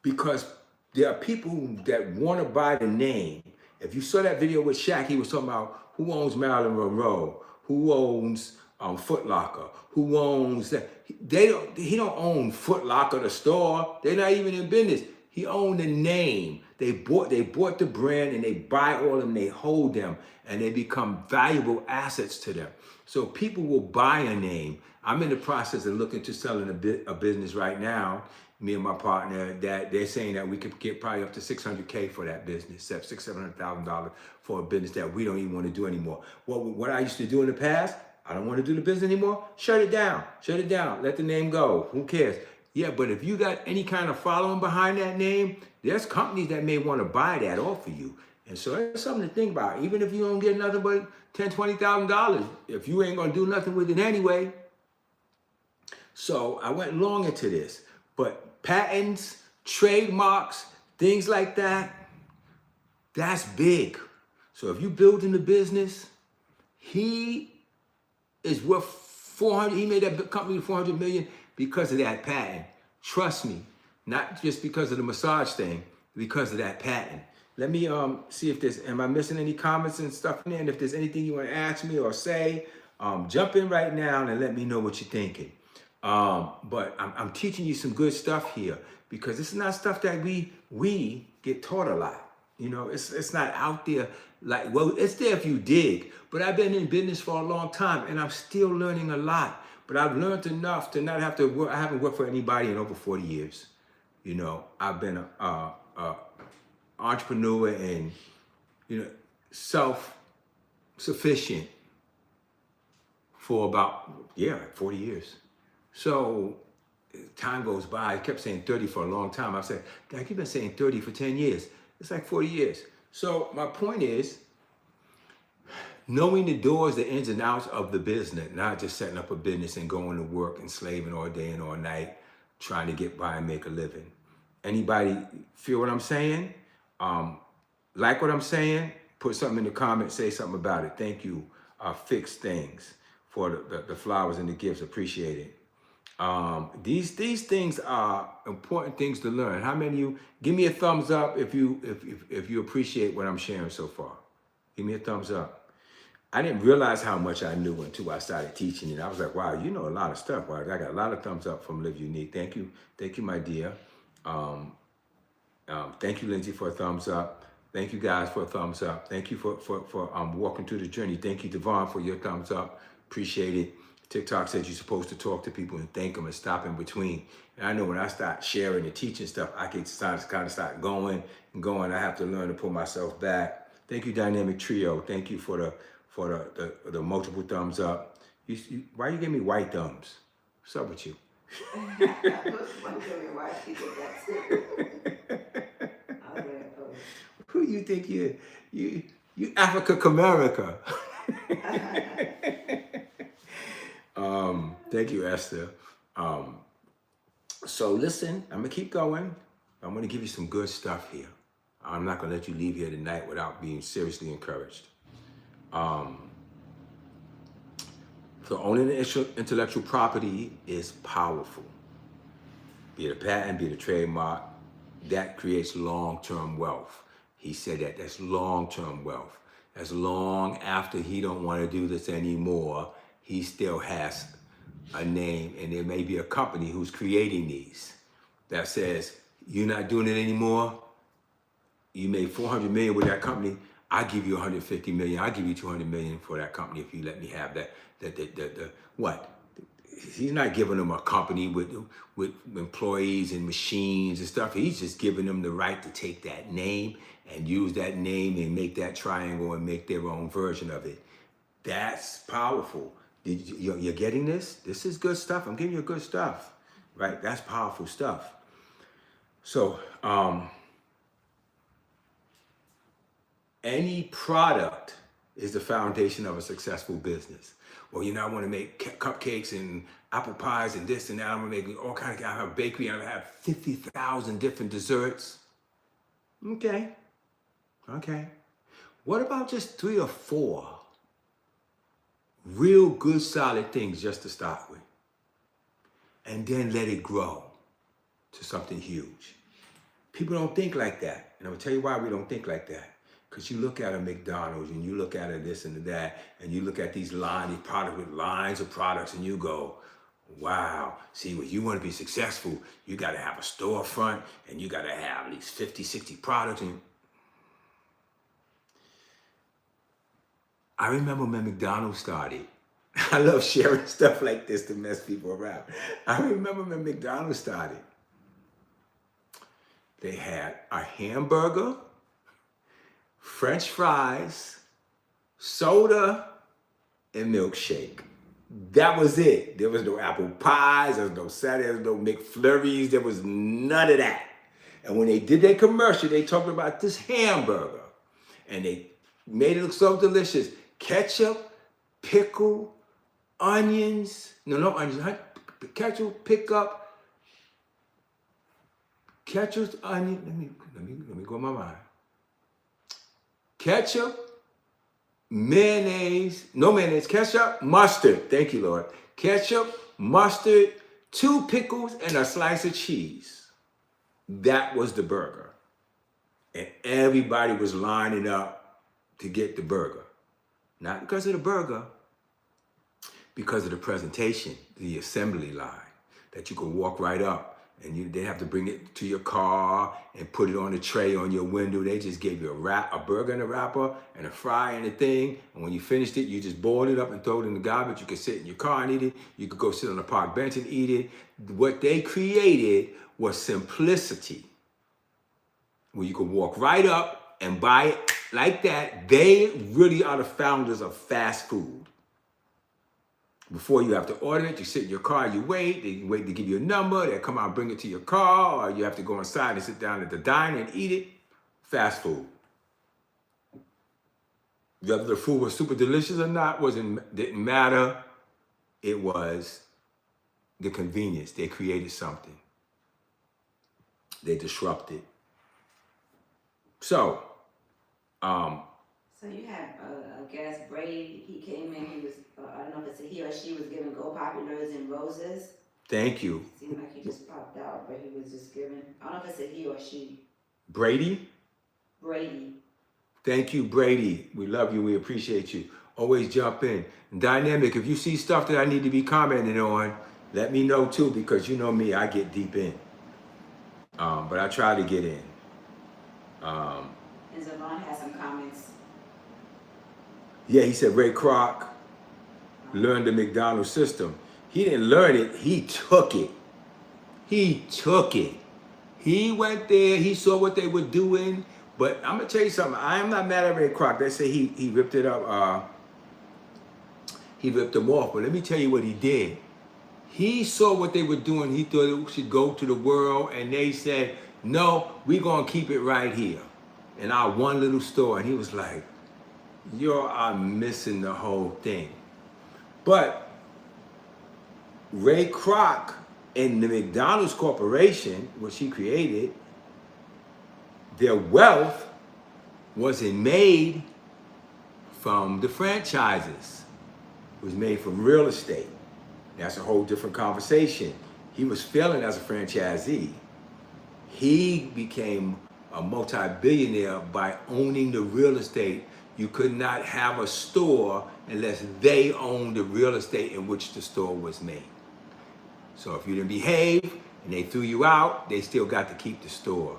Speaker 1: Because there are people that want to buy the name. If you saw that video with Shaq, he was talking about who owns Marilyn Monroe, who owns Foot Locker, who owns that. He don't own Foot Locker, the store. They're not even in business. He owned the name. They bought the brand and they buy all of them, they hold them, and they become valuable assets to them. So people will buy a name. I'm in the process of looking to selling a business right now, me and my partner, that they're saying that we could get probably up to $600K for that business, $600,000 for a business that we don't even want to do anymore. What I used to do in the past, I don't want to do the business anymore, shut it down, let the name go, who cares? Yeah, but if you got any kind of following behind that name, there's companies that may want to buy that off of you. And so that's something to think about. Even if you don't get nothing but $10,000, $20,000, if you ain't going to do nothing with it anyway. So I went long into this. But patents, trademarks, things like that, that's big. So if you building the business, he is worth 400, he made that company 400 million because of that patent. Trust me, not just because of the massage thing, because of that patent. Let me see if am I missing any comments and stuff in there? And if there's anything you want to ask me or say, jump in right now and let me know what you're thinking. But I'm teaching you some good stuff here because this is not stuff that we get taught a lot. You know, it's not out there like, well, it's there if you dig, but I've been in business for a long time and I'm still learning a lot, but I've learned enough to not have to work. I haven't worked for anybody in over 40 years. You know, I've been a entrepreneur and, you know, self-sufficient for about, 40 years. So time goes by. I kept saying 30 for a long time. I said, Dad, you've been saying 30 for 10 years. It's like 40 years. So my point is, knowing the doors, the ins and outs of the business, not just setting up a business and going to work and slaving all day and all night, trying to get by and make a living. Anybody feel what I'm saying? Like what I'm saying? Put something in the comments, say something about it. Thank you, Fix Things, for the flowers and the gifts. Appreciate it. These things are important things to learn. How many of you, give me a thumbs up if you appreciate what I'm sharing so far. Give me a thumbs up. I didn't realize how much I knew until I started teaching it. I was like, wow, you know a lot of stuff. Wow, I got a lot of thumbs up from Live Unique. Thank you, my dear. Thank you, Lindsay, for a thumbs up. Thank you guys for a thumbs up. Thank you for walking through the journey. Thank you, Devon, for your thumbs up. Appreciate it. TikTok says you're supposed to talk to people and thank them and stop in between. And I know when I start sharing and teaching stuff, I can kind of start going. I have to learn to pull myself back. Thank you, Dynamic Trio. Thank you for the multiple thumbs up. Why you give me white thumbs? What's up with you? Who you think you Africa Comerica? Thank you, Esther. So listen, I'm gonna keep going. I'm gonna give you some good stuff here. I'm not gonna let you leave here tonight without being seriously encouraged. So owning intellectual property is powerful. Be it a patent, be it a trademark, that creates long-term wealth. He said that, that's long-term wealth. As long after he don't want to do this anymore, he still has a name, and there may be a company who's creating these that says, you're not doing it anymore, you made 400 million with that company, I give you 150 million, I give you 200 million for that company if you let me have that. What? he's not giving them a company with employees and machines and stuff. He's just giving them the right to take that name and use that name and make that triangle and make their own version of it. That's powerful. You're getting this? This is good stuff. I'm giving you good stuff, right? That's powerful stuff. So, any product is the foundation of a successful business. Well, you know, I want to make cupcakes and apple pies and this and that. I'm going to make all kinds of, I have a bakery and I have 50,000 different desserts. Okay. What about just 3 or 4 real good solid things just to start with? And then let it grow to something huge. People don't think like that. And I'm going to tell you why we don't think like that. Because you look at a McDonald's and you look at a this and that, and you look at these products with lines of products, and you go, wow, see, when you want to be successful, you got to have a storefront, and you got to have at least 50, 60 products. And I remember when McDonald's started. I love sharing stuff like this to mess people around. I remember when McDonald's started. They had a hamburger, French fries, soda, and milkshake. That was it. There was no apple pies, there was no salad, there was no McFlurries, there was none of that. And when they did their commercial, they talked about this hamburger. And they made it look so delicious. Ketchup, pickle, onions, no onions, ketchup, ketchup, onion, let me go in my mind. Ketchup, mayonnaise, no mayonnaise, ketchup, mustard, thank you, Lord. Ketchup, mustard, 2 pickles, and a slice of cheese. That was the burger. And everybody was lining up to get the burger. Not because of the burger, because of the presentation, the assembly line, that you could walk right up. And you didn't have to bring it to your car and put it on a tray on your window. They just gave you a burger and a wrapper and a fry and a thing. And when you finished it, you just boiled it up and throw it in the garbage. You could sit in your car and eat it. You could go sit on a park bench and eat it. What they created was simplicity, where you could walk right up and buy it like that. They really are the founders of fast food. Before you have to order it, you sit in your car, you wait, they wait to give you a number, they come out and bring it to your car, or you have to go inside and sit down at the diner and eat it. Fast food. Whether the food was super delicious or not didn't matter. It was the convenience. They created something. They disrupted. So,
Speaker 5: So you had, I guess Brady, he came in, he was, I don't know if it's he or she was giving Go Populars and roses.
Speaker 1: thank you.
Speaker 5: Seemed like he just popped out, but he was just giving, I don't know if it's he or she.
Speaker 1: Brady?
Speaker 5: Brady.
Speaker 1: Thank you, Brady. We love you. We appreciate you. Always jump in. Dynamic, if you see stuff that I need to be commenting on, let me know too, because you know me, I get deep in. But I try to get in.
Speaker 5: And Zavon has some comments.
Speaker 1: Yeah, he said Ray Kroc learned the McDonald's system. He didn't learn it, he took it. He took it. He went there, he saw what they were doing. But I'm gonna tell you something, I am not mad at Ray Kroc. They say he ripped it up, he ripped them off. But let me tell you what he did. He saw what they were doing, he thought it should go to the world, and they said, no, we're gonna keep it right here in our one little store. And he was like, you're missing the whole thing. But Ray Kroc and the McDonald's Corporation, which he created, their wealth wasn't made from the franchises. It was made from real estate. That's a whole different conversation. He was failing as a franchisee. He became a multi-billionaire by owning the real estate. You could not have a store unless they owned the real estate in which the store was made. So if you didn't behave and they threw you out, they still got to keep the store.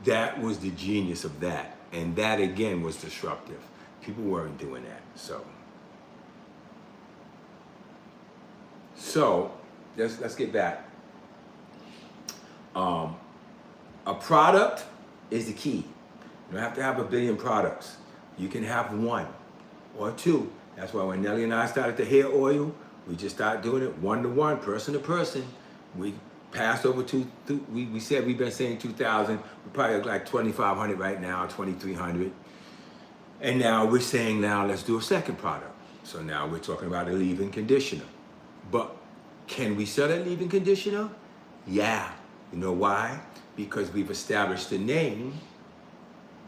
Speaker 1: That was the genius of that. And that again was disruptive. People weren't doing that. So let's get back. A product is the key. You don't have to have a billion products. You can have one or two. That's why when Nelly and I started the hair oil, we just started doing it one to one, person to person. We passed over we said we've been saying 2,000. We're probably like 2,500 right now, 2,300. And now we're saying let's do a second product. So now we're talking about a leave-in conditioner. But can we sell that leave-in conditioner? Yeah. You know why? Because we've established the name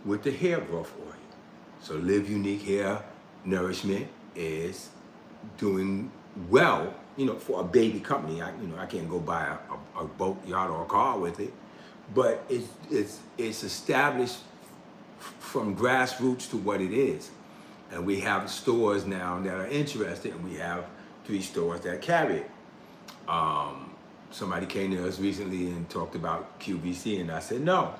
Speaker 1: with the hair growth oil. So Live Unique Hair Nourishment is doing well, for a baby company. I can't go buy a boatyard or a car with it, but it's established from grassroots to what it is. And we have stores now that are interested, and we have 3 stores that carry it. Somebody came to us recently and talked about QVC, and I said no,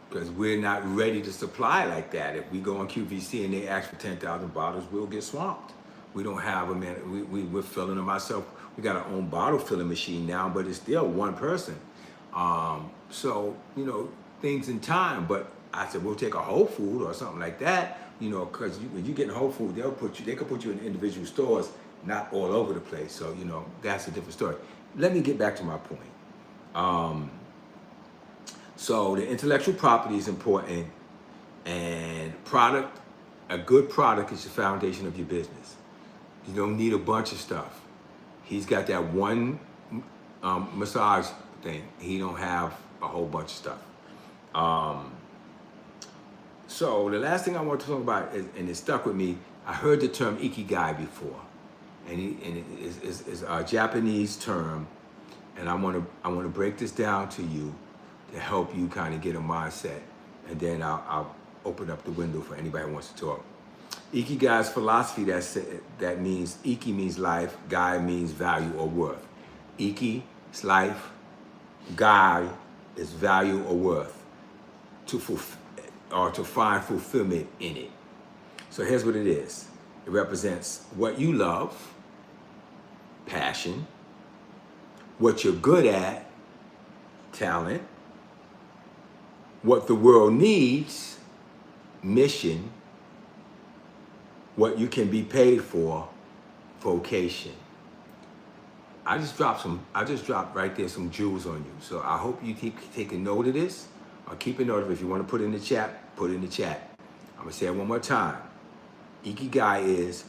Speaker 1: because we're not ready to supply like that. If we go on QVC and they ask for 10,000 bottles, we'll get swamped. We don't have them, we're filling them ourselves. We got our own bottle filling machine now, but it's still one person. So, things in time, but I said, we'll take a Whole Food or something like that, because when you get in Whole Food, they could put you in individual stores, not all over the place. So, that's a different story. Let me get back to my point. So the intellectual property is important, and a good product is the foundation of your business. You don't need a bunch of stuff. He's got that one massage thing. He don't have a whole bunch of stuff. So the last thing I want to talk about and it stuck with me. I heard the term ikigai before, and it is a Japanese term, and I want to break this down to you to help you kind of get a mindset, and then I'll open up the window for anybody who wants to talk. Ikigai's philosophy that means Iki means life, Gai means value or worth. Iki is life, Gai is value or worth, to find fulfillment in it. So here's what it is. It represents what you love, passion, what you're good at, talent, what the world needs, mission, what you can be paid for, vocation. I just dropped right there some jewels on you. So I hope you keep taking note of this, or keep a note of it. If you want to put it in the chat, put it in the chat. I'm gonna say it one more time. Ikigai is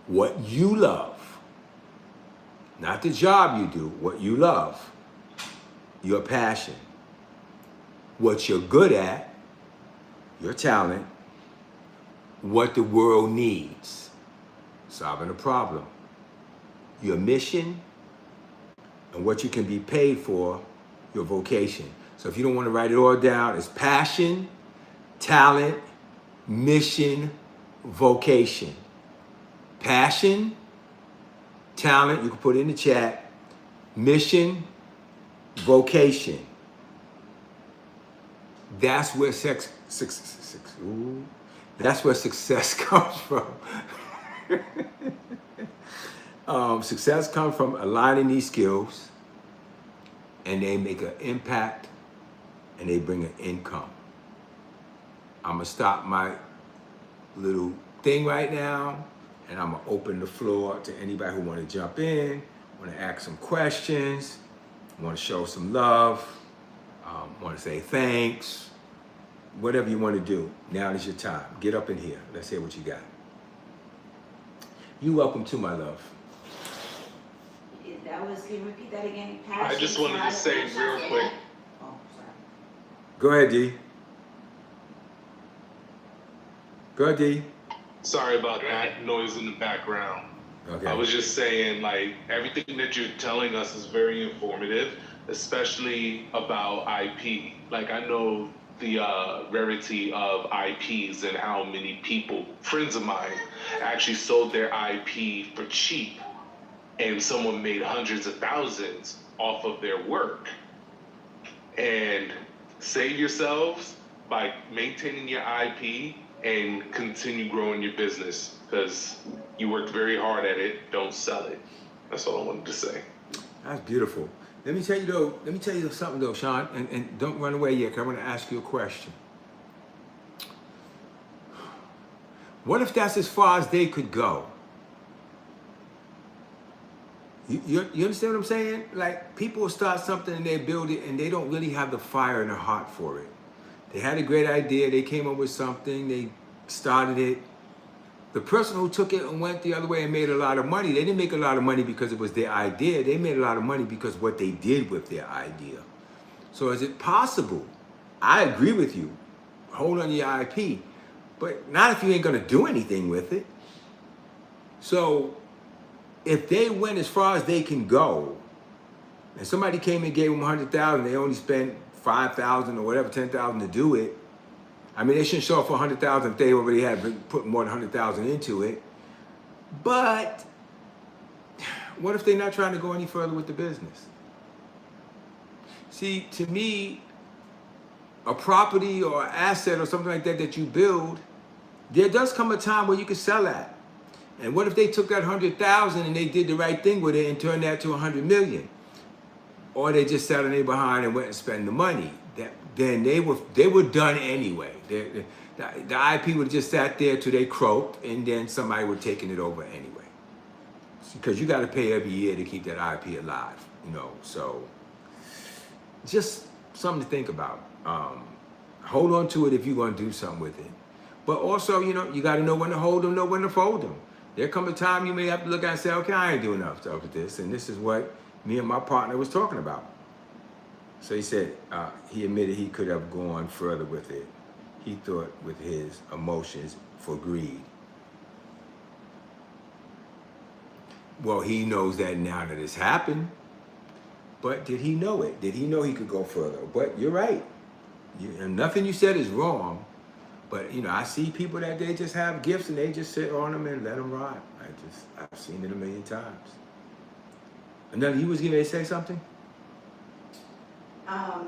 Speaker 1: what you love, not the job you do, what you love, your passion, what you're good at, your talent, what the world needs, solving a problem, your mission, and what you can be paid for, your vocation. So if you don't want to write it all down, it's passion, talent, mission, vocation. Passion, talent, you can put it in the chat, mission, vocation. That's where that's where success comes from. Success comes from aligning these skills, and they make an impact, and they bring an income. I'm gonna stop my little thing right now, and I'm gonna open the floor to anybody who wanna jump in, wanna ask some questions, wanna show some love, wanna say thanks, whatever you wanna do. Now is your time. Get up in here. Let's hear what you got. You welcome to, my love.
Speaker 5: Can you repeat that again?
Speaker 3: I just wanted to say real quick.
Speaker 5: Oh, sorry.
Speaker 1: Go ahead, D. Go ahead, D.
Speaker 3: Sorry about that noise in the background.
Speaker 1: Okay.
Speaker 3: I was just saying, like, everything that you're telling us is very informative, especially about IP. Like, I know the rarity of IPs and how many people, friends of mine, actually sold their IP for cheap, and someone made hundreds of thousands off of their work. And save yourselves by maintaining your IP and continue growing your business, because you worked very hard at it. Don't sell it. That's all I wanted to say.
Speaker 1: That's beautiful. Let me tell you something though, Sean, and don't run away yet, because I want to ask you a question. What if that's as far as they could go? You understand what I'm saying? Like, people will start something and they build it and they don't really have the fire in their heart for it. They had a great idea, they came up with something, they started it. The person who took it and went the other way and made a lot of money, they didn't make a lot of money because it was their idea. They made a lot of money because what they did with their idea. So is it possible? I agree with you. Hold on to your IP, but not if you ain't gonna do anything with it. So if they went as far as they can go, and somebody came and gave them 100,000, they only spent 5,000 or whatever, 10,000 to do it. I mean, they shouldn't show up for 100,000 if they already had been put more than 100,000 into it. But what if they're not trying to go any further with the business? See, to me, a property or asset or something like that you build, there does come a time where you can sell that. And what if they took that 100,000 and they did the right thing with it and turned that to 100 million? Or they just sat on their behind and went and spent the money. Then they were done anyway. The IP would have just sat there till they croaked, and then somebody would have taken it over anyway. Because you got to pay every year to keep that IP alive, you know. So just something to think about. Hold on to it if you're going to do something with it. But also, you know, you got to know when to hold them, know when to fold them. There come a time you may have to look at and say, okay, I ain't doing enough stuff with this, and this is what me and my partner was talking about. So he said he admitted he could have gone further with it. He thought with his emotions for greed. Well, he knows that now that it's happened, but did he know it? Did he know he could go further? But you're right. And nothing you said is wrong, but you know, I see people that they just have gifts and they just sit on them and let them ride. I've seen it a million times. Another, you was getting ready to say something?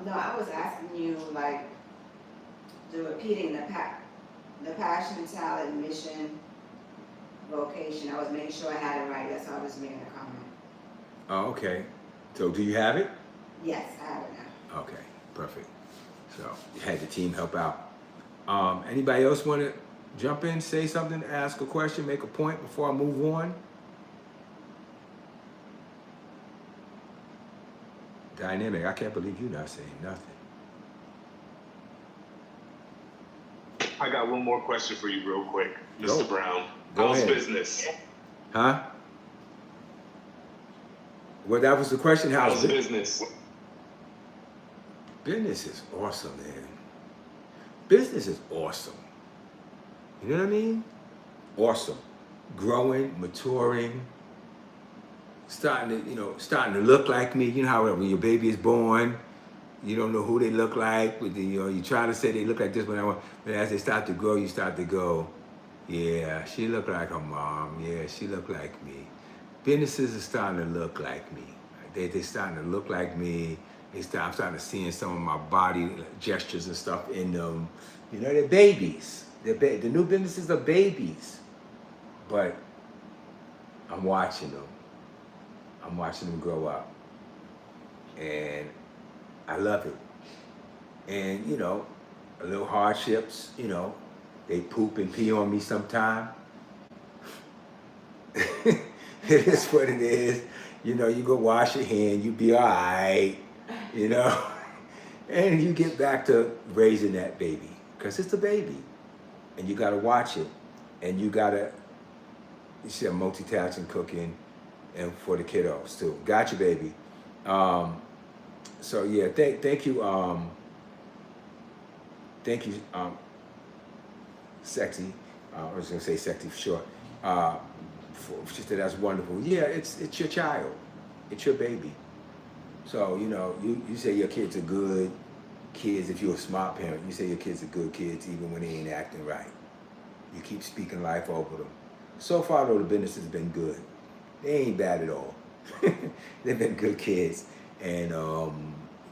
Speaker 5: No, I was asking you, like, repeating the passion, talent, mission, vocation. I was making sure I had it right. That's why I was making a comment.
Speaker 1: Oh, okay. So do you have it?
Speaker 5: Yes, I have it now.
Speaker 1: Okay, perfect. So you had the team help out. Anybody else want to jump in, say something, ask a question, make a point before I move on? Dynamic, I can't believe you're not saying nothing.
Speaker 3: I got one more question for you real quick, Mr. Brown.
Speaker 1: Go
Speaker 3: How's
Speaker 1: ahead.
Speaker 3: business?
Speaker 1: Huh? Well, that was the question.
Speaker 3: How's business?
Speaker 1: Business is awesome, man. Business is awesome. You know what I mean? Awesome. Growing, maturing, starting to look like me. You know how when your baby is born, you don't know who they look like. You try to say they look like this, but as they start to grow, you start to go, yeah, she look like her mom. Yeah, she look like me. Businesses are starting to look like me. They're starting to look like me. I'm starting to see some of my body gestures and stuff in them. You know, they're babies. The new businesses are babies. But I'm watching them. I'm watching them grow up. And I love it. And, you know, a little hardships, you know, they poop and pee on me sometime. It is what it is. You know, you go wash your hand, you be all right, you know. And you get back to raising that baby. Because it's a baby. And you got to watch it. And you see, I'm multitasking, cooking, and for the kiddos too. Got you, baby. So yeah, thank you, Sexy. I was gonna say Sexy for short. She said that's wonderful. Yeah, it's your child, it's your baby. So you know, you say your kids are good kids if you're a smart parent. You say your kids are good kids even when they ain't acting right. You keep speaking life over them. So far though, the business has been good. They ain't bad at all. They've been good kids, and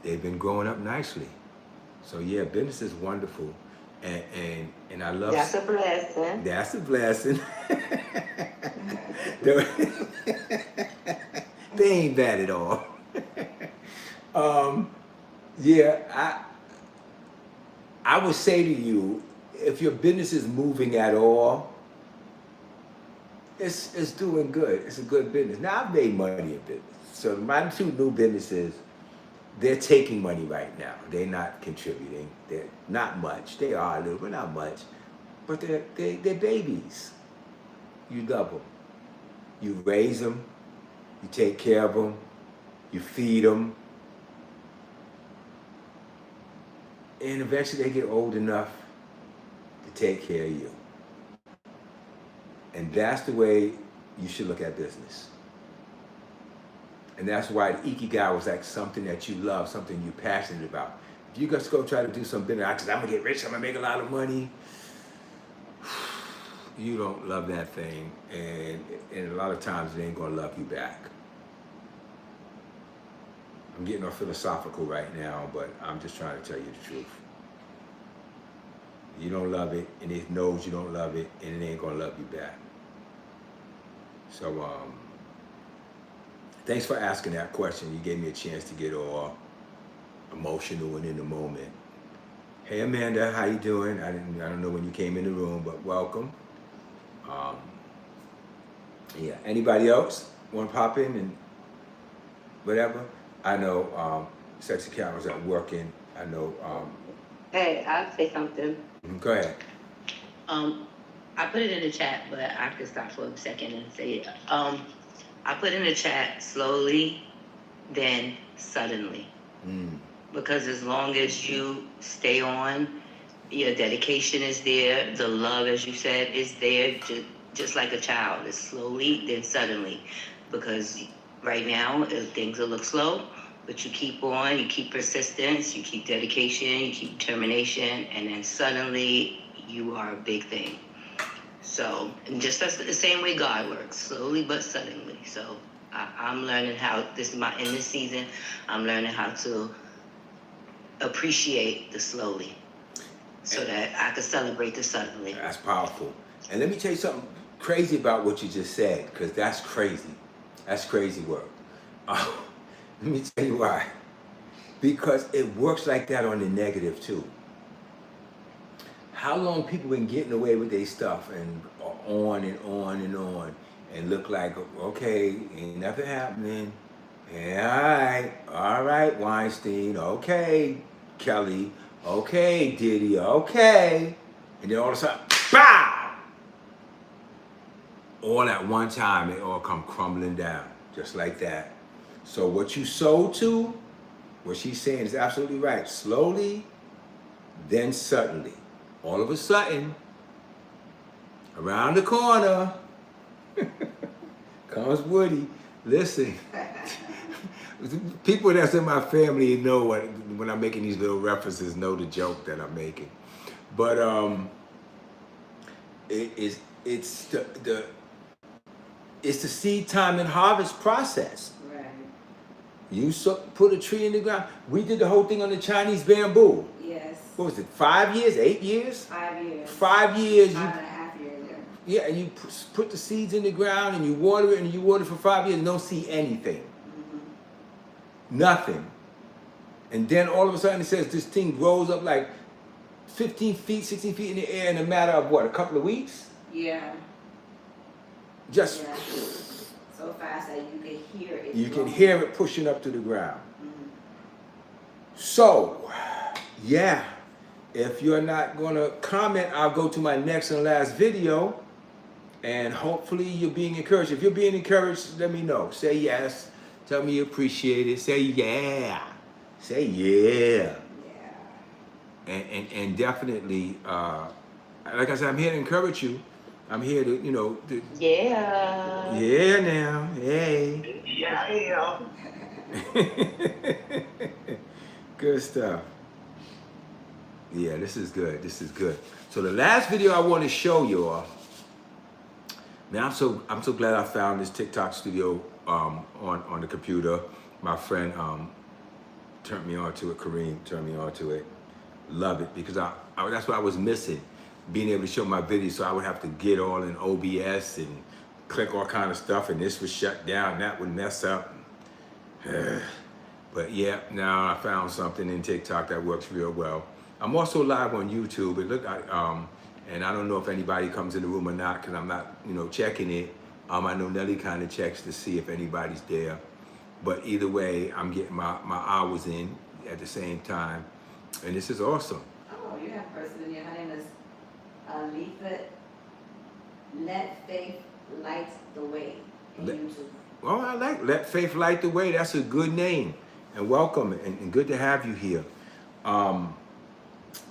Speaker 1: they've been growing up nicely. So yeah, business is wonderful, and I love.
Speaker 6: That's a blessing.
Speaker 1: That's a blessing. They ain't bad at all. Yeah, I would say to you, if your business is moving at all, it's doing good. It's a good business. Now I've made money in business. So my two new businesses, they're taking money right now. They're not contributing. They're not much. They are a little, but not much. But they're babies. You love them. You raise them. You take care of them. You feed them. And eventually they get old enough to take care of you. And that's the way you should look at business. And that's why the Ikigai was like something that you love, something you're passionate about. If you just go try to do some business, I'm gonna get rich, I'm gonna make a lot of money, you don't love that thing, and a lot of times it ain't gonna love you back. I'm getting all philosophical right now, but I'm just trying to tell you the truth. You don't love it, and it knows you don't love it, and it ain't gonna love you back. So, thanks for asking that question. You gave me a chance to get all emotional and in the moment. Hey Amanda, how you doing? I don't know when you came in the room, but welcome. Yeah. Anybody else want to pop in and whatever? I know Sexy Cameras are working. I know.
Speaker 6: Hey, I'll say something.
Speaker 1: Go ahead.
Speaker 6: I put it in the chat, but I could stop for a second and say it. I put in the chat slowly, then suddenly. Because as long as you stay on, your dedication is there, the love, as you said, is there, just like a child. It's slowly, then suddenly. Because right now, things will look slow, but you keep on, you keep persistence, you keep dedication, you keep determination, and then suddenly you are a big thing. So, and just that's the same way God works, slowly but suddenly. So I'm learning how, in this season, I'm learning how to appreciate the slowly so that I can celebrate the suddenly.
Speaker 1: That's powerful. And let me tell you something crazy about what you just said, because that's crazy. That's crazy work. Let me tell you why. Because it works like that on the negative too. How long people been getting away with their stuff and on and on and on and look like, okay, ain't nothing happening. Yeah, all right, Weinstein, okay, Kelly, okay, Diddy, okay. And then all of a sudden, BOW! All at one time, they all come crumbling down, just like that. So what you sold to, what she's saying is absolutely right. Slowly, then suddenly. All of a sudden, around the corner, comes Woody. Listen, people that's in my family know when I'm making these little references, know the joke that I'm making. But it's the seed time and harvest process.
Speaker 5: Right.
Speaker 1: You put a tree in the ground. We did the whole thing on the Chinese bamboo.
Speaker 5: Yes.
Speaker 1: What was it, 5 years, 8 years?
Speaker 5: 5 years.
Speaker 1: 5 years.
Speaker 5: 5.5 years, yeah.
Speaker 1: Yeah, and you put the seeds in the ground and you water it and you water it for 5 years and don't see anything. Nothing. And then all of a sudden it says this thing grows up like 15 feet, 16 feet in the air in a matter of what, a couple of weeks?
Speaker 5: Yeah.
Speaker 1: Just
Speaker 5: Yeah. So fast that you can hear it.
Speaker 1: you can
Speaker 5: growing.
Speaker 1: hear it pushing up to the ground. So, yeah, if you're not gonna comment, I'll go to my next and last video and hopefully you're being encouraged. If you're being encouraged, let me know. Say yes. Tell me you appreciate it. Say yeah. Say yeah.
Speaker 5: Yeah.
Speaker 1: And definitely, like I said, I'm here to encourage you. I'm here to,
Speaker 6: Yeah.
Speaker 1: yeah now, hey.
Speaker 3: Yeah.
Speaker 1: Good stuff. Yeah, this is good. This is good. So the last video I want to show y'all. Man, I'm so glad I found this TikTok studio on the computer. My friend turned me on to it. Kareem turned me on to it. Love it because that's what I was missing, being able to show my videos. So I would have to get all in OBS and click all kind of stuff, and this would shut down. That would mess up. But yeah, now I found something in TikTok that works real well. I'm also live on YouTube. It look like, and I don't know if anybody comes in the room or not because I'm not, checking it. I know Nelly kind of checks to see if anybody's there. But either way, I'm getting my hours in at the same time. And this is awesome.
Speaker 5: Oh, you have a person in here. Her name is Letha. Let Faith Light the Way in YouTube.
Speaker 1: Oh, I like Let Faith Light the Way. That's a good name. And welcome and good to have you here.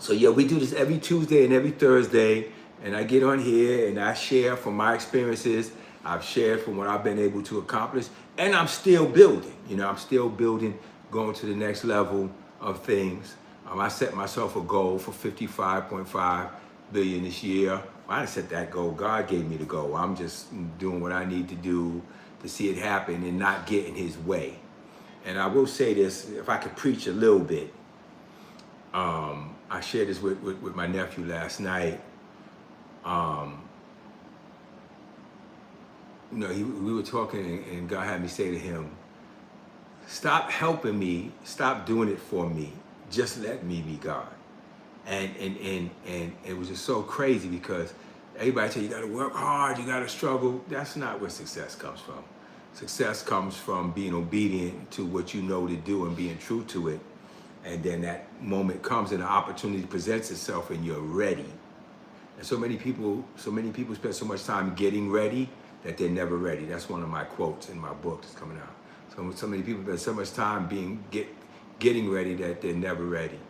Speaker 1: So yeah, we do this every Tuesday and every Thursday. And I get on here and I share from my experiences. I've shared from what I've been able to accomplish. And I'm still building. I'm still building, going to the next level of things. I set myself a goal for 55.5 billion this year. Well, I didn't set that goal. God gave me the goal. I'm just doing what I need to do to see it happen and not get in his way. And I will say this, if I could preach a little bit, I shared this with my nephew last night. We were talking and God had me say to him, stop helping me, stop doing it for me, just let me be God. And it was just so crazy because everybody tell you gotta work hard, you gotta struggle. That's not where success comes from. Success comes from being obedient to what you know to do and being true to it. And then that moment comes and the opportunity presents itself and you're ready. And so many people spend so much time getting ready that they're never ready. That's one of my quotes in my book that's coming out. So many people spend so much time getting ready that they're never ready.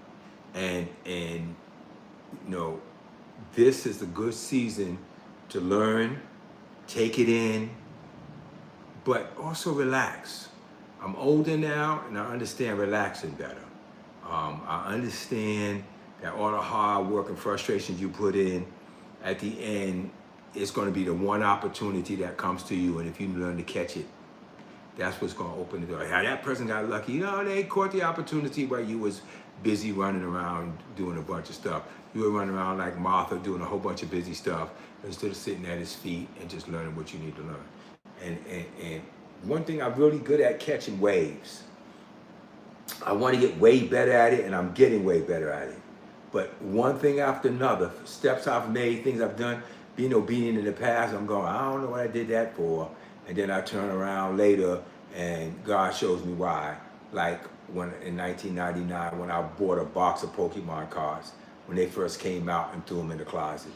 Speaker 1: And this is a good season to learn, take it in, but also relax. I'm older now and I understand relaxing better. I understand that all the hard work and frustrations you put in, at the end, it's going to be the one opportunity that comes to you, and if you learn to catch it, that's what's going to open the door. Yeah, that person got lucky. They caught the opportunity while you was busy running around doing a bunch of stuff. You were running around like Martha doing a whole bunch of busy stuff instead of sitting at his feet and just learning what you need to learn. And one thing I'm really good at, catching waves. I want to get way better at it, and I'm getting way better at it. But one thing after another, steps I've made, things I've done, being obedient in the past, I'm going, I don't know what I did that for. And then I turn around later and God shows me why. Like when in 1999, when I bought a box of Pokemon cards, when they first came out and threw them in the closet.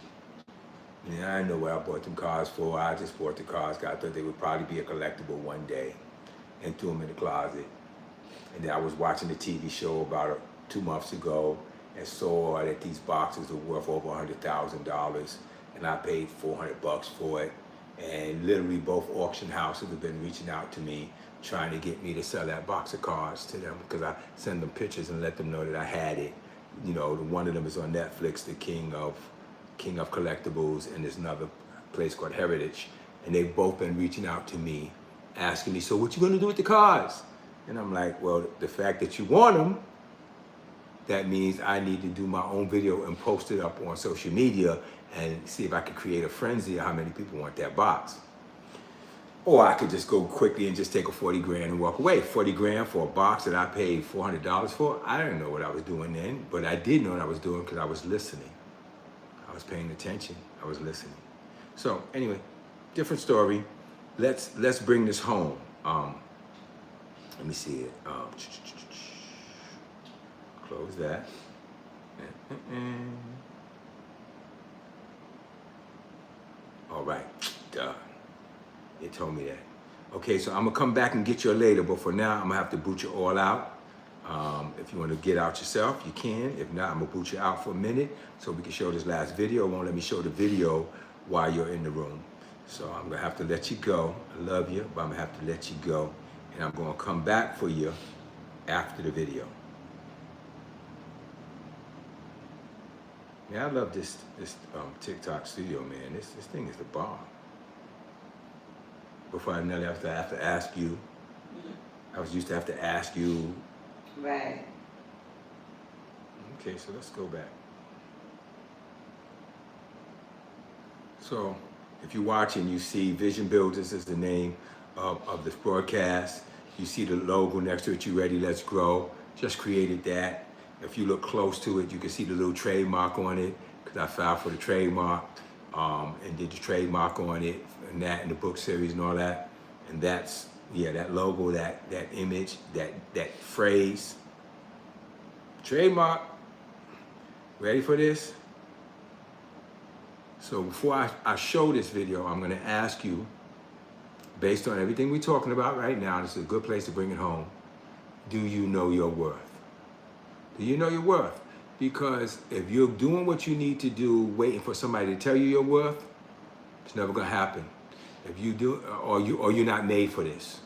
Speaker 1: I didn't know what I bought them cards for. I just bought the cards. I thought they would probably be a collectible one day and threw them in the closet. And then I was watching the TV show about 2 months ago and saw that these boxes are worth over $100,000, and I paid $400 for it. And literally both auction houses have been reaching out to me, trying to get me to sell that box of cards to them because I send them pictures and let them know that I had it. One of them is on Netflix, the King of Collectibles, and there's another place called Heritage. And they've both been reaching out to me, asking me, so what you gonna do with the cards? And I'm like, well, the fact that you want them, that means I need to do my own video and post it up on social media and see if I can create a frenzy of how many people want that box. Or I could just go quickly and just take a 40 grand and walk away. 40 grand for a box that I paid $400 for? I didn't know what I was doing then, but I did know what I was doing because I was listening. I was paying attention, I was listening. So anyway, different story. Let's bring this home. Let me see it. Close that. All right, duh. It told me that. Okay, so I'm gonna come back and get you later, but for now, I'm gonna have to boot you all out. If you wanna get out yourself, you can. If not, I'm gonna boot you out for a minute so we can show this last video. It won't let me show the video while you're in the room. So I'm gonna have to let you go. I love you, but I'm gonna have to let you go. And I'm gonna come back for you after the video. Yeah, I love this TikTok studio, man. This thing is the bomb. Before I nearly have to ask you, I was used to have to ask you.
Speaker 5: Right.
Speaker 1: Okay, so let's go back. So if you're watching, you see Vision Builders is the name of this broadcast. You see the logo next to it, You Ready, Let's Grow. Just created that. If you look close to it, you can see the little trademark on it, because I filed for the trademark and did the trademark on it, and that in the book series and all that. And that's, yeah, that logo, that image, that phrase. Trademark. Ready for this? So before I show this video, I'm gonna ask you, based on everything we're talking about right now, this is a good place to bring it home. Do you know your worth? Do you know your worth? Because if you're doing what you need to do, waiting for somebody to tell you your worth, it's never gonna happen. If you do, or you're not made for this.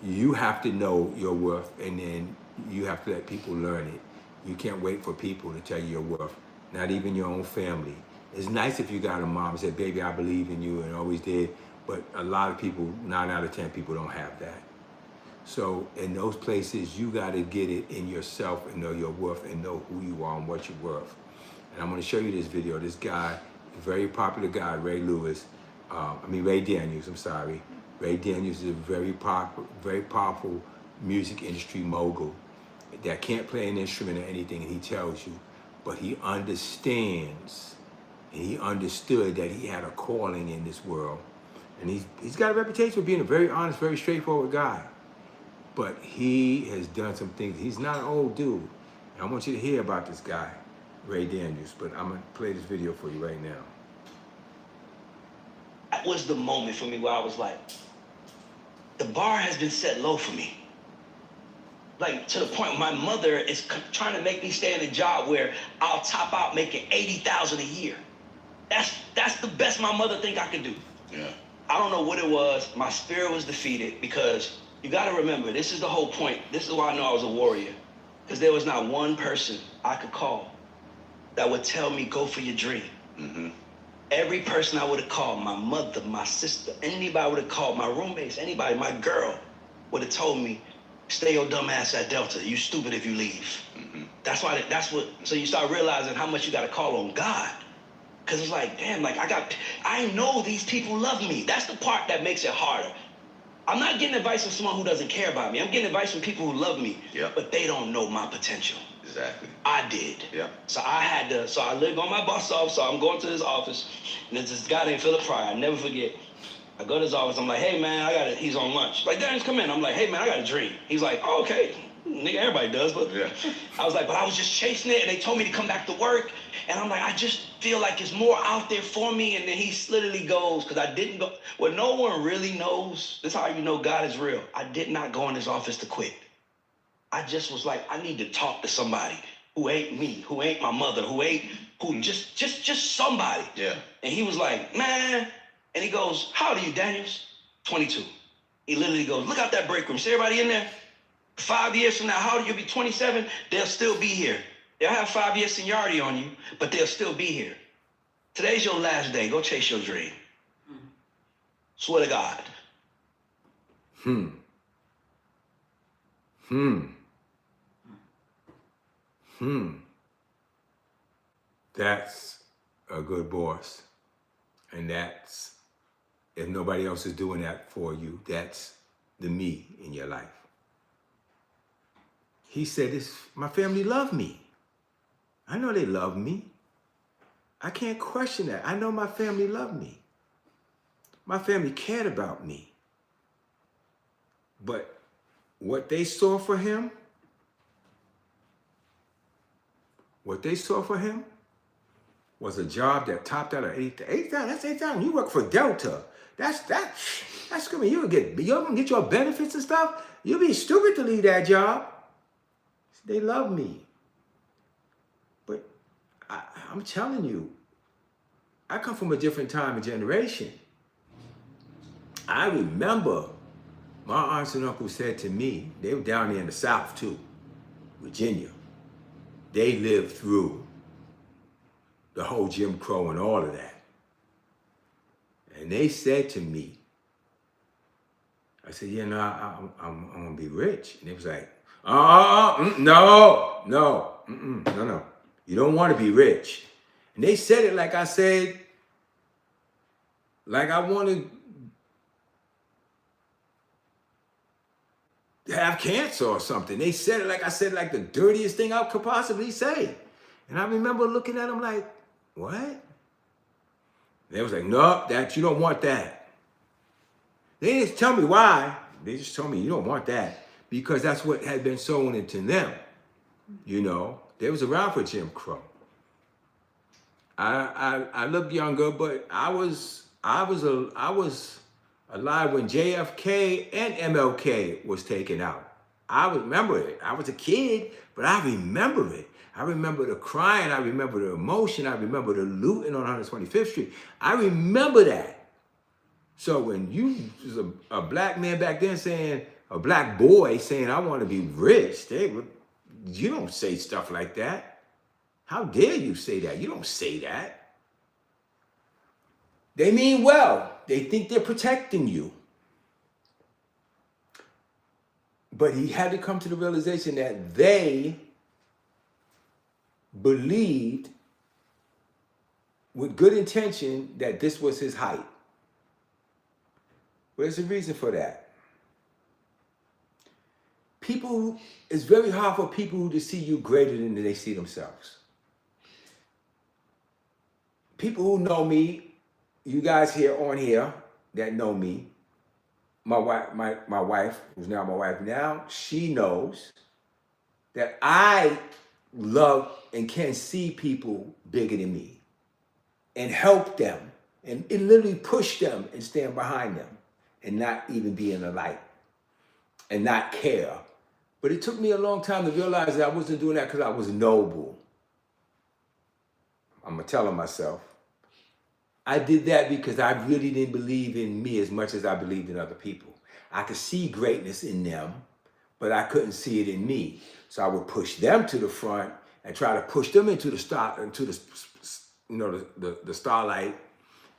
Speaker 1: You have to know your worth, and then you have to let people learn it. You can't wait for people to tell you your worth, not even your own family. It's nice if you got a mom that said, baby, I believe in you, and always did, but a lot of people, 9 out of 10 people don't have that. So in those places, you gotta get it in yourself and know your worth and know who you are and what you're worth. And I'm gonna show you this video. This guy, a very popular guy, Ray Daniels, I'm sorry. Ray Daniels is a very powerful music industry mogul that can't play an instrument or anything, and he tells you, but he understands, and he understood that he had a calling in this world. And he's got a reputation for being a very honest, very straightforward guy. But he has done some things. He's not an old dude. And I want you to hear about this guy, Ray Daniels, but I'm gonna play this video for you right now.
Speaker 8: That was the moment for me where I was like, the bar has been set low for me. Like, to the point where my mother is trying to make me stay in a job where I'll top out making $80,000 a year. That's the best my mother think I could do.
Speaker 9: Yeah.
Speaker 8: I don't know what it was. My spirit was defeated, because you got to remember, this is the whole point. This is why I know I was a warrior. Because there was not one person I could call that would tell me, go for your dream.
Speaker 9: Mm-hmm.
Speaker 8: Every person I would have called, my mother, my sister, anybody would have called, my roommates, anybody, my girl would have told me, stay your dumb ass at Delta. You stupid if you leave.
Speaker 9: Mm-hmm.
Speaker 8: So you start realizing how much you got to call on God. Because it's like, damn, like I know these people love me. That's the part that makes it harder. I'm not getting advice from someone who doesn't care about me. I'm getting advice from people who love me,
Speaker 9: Yeah.
Speaker 8: but they don't know my potential.
Speaker 9: Exactly.
Speaker 8: I did.
Speaker 9: Yeah.
Speaker 8: So I lived on my bus off, so I'm going to his office, and there's this guy named Philip Pryor. I never forget. I go to his office, I'm like, hey man, he's on lunch. Like, Darius, come in. I'm like, hey man, I got a dream. He's like, oh, okay. Nigga, everybody does, but
Speaker 9: Yeah.
Speaker 8: I was like, but I was just chasing it, and they told me to come back to work, and I'm like, I just feel like it's more out there for me. And then he literally goes, because I didn't go, what no one really knows, this is how you know God is real. I did not go in his office to quit. I just was like, I need to talk to somebody who ain't me, who ain't my mother, who just somebody.
Speaker 9: Yeah.
Speaker 8: And he was like, man, and he goes, how old are you, Daniels? 22. He literally goes, look out that break room. See everybody in there? 5 years from now, how old are you? Be 27? They'll still be here. They'll have 5 years seniority on you, but they'll still be here. Today's your last day. Go chase your dream. Swear to God.
Speaker 1: That's a good boss. And that's, if nobody else is doing that for you, that's the me in your life. He said, my family love me. I know they love me. I can't question that. I know my family loved me. My family cared about me. But what they saw for him, was a job that topped out at $8,000. That's $8,000. You work for Delta. That's good. You're gonna get your benefits and stuff. You'll be stupid to leave that job. They love me. But I'm telling you, I come from a different time and generation. I remember my aunts and uncles said to me, they were down there in the South too, Virginia. They lived through the whole Jim Crow and all of that. And they said to me, I said, yeah, no, I'm gonna be rich. And they was like, no. You don't want to be rich. And they said it like I said, like I wanted. have cancer or something. They said it like I said, like the dirtiest thing I could possibly say. And I remember looking at them like, what? They was like, no, that you don't want that. They didn't tell me why. They just told me you don't want that because that's what had been sown into them. You know, they was around for Jim Crow. I look younger, but I was alive when JFK and MLK was taken out. I remember it. I was a kid, but I remember it. I remember the crying. I remember the emotion. I remember the looting on 125th Street. I remember that. So when you was a black man back then saying, a black boy saying, I want to be rich, you don't say stuff like that. How dare you say that? You don't say that. They mean well. They think they're protecting you. But he had to come to the realization that they believed with good intention that this was his height. There's a reason for that. It's very hard for people to see you greater than they see themselves. People who know me, you guys here on here that know me, my wife, who's now my wife now, she knows that I love and can see people bigger than me and help them and literally push them and stand behind them and not even be in the light and not care. But it took me a long time to realize that I wasn't doing that because I was noble. I'm going to tell myself. I did that because I really didn't believe in me as much as I believed in other people. I could see greatness in them, but I couldn't see it in me. So I would push them to the front and try to push them into the starlight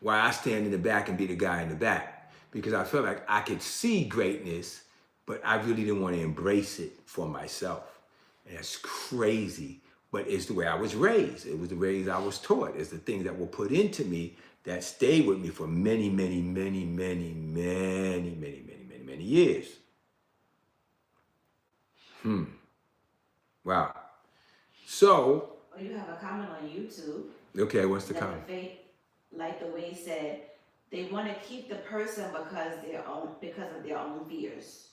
Speaker 1: while I stand in the back and be the guy in the back. Because I felt like I could see greatness, but I really didn't want to embrace it for myself. And that's crazy, but it's the way I was raised. It was the ways I was taught. It's the things that were put into me that stayed with me for many, many, many, many, many, many, many, many, many years. Wow. So.
Speaker 5: Well, you have a comment on YouTube.
Speaker 1: Okay, what's the
Speaker 5: that
Speaker 1: comment?
Speaker 5: Like the way he said, they want to keep the person because of their own fears.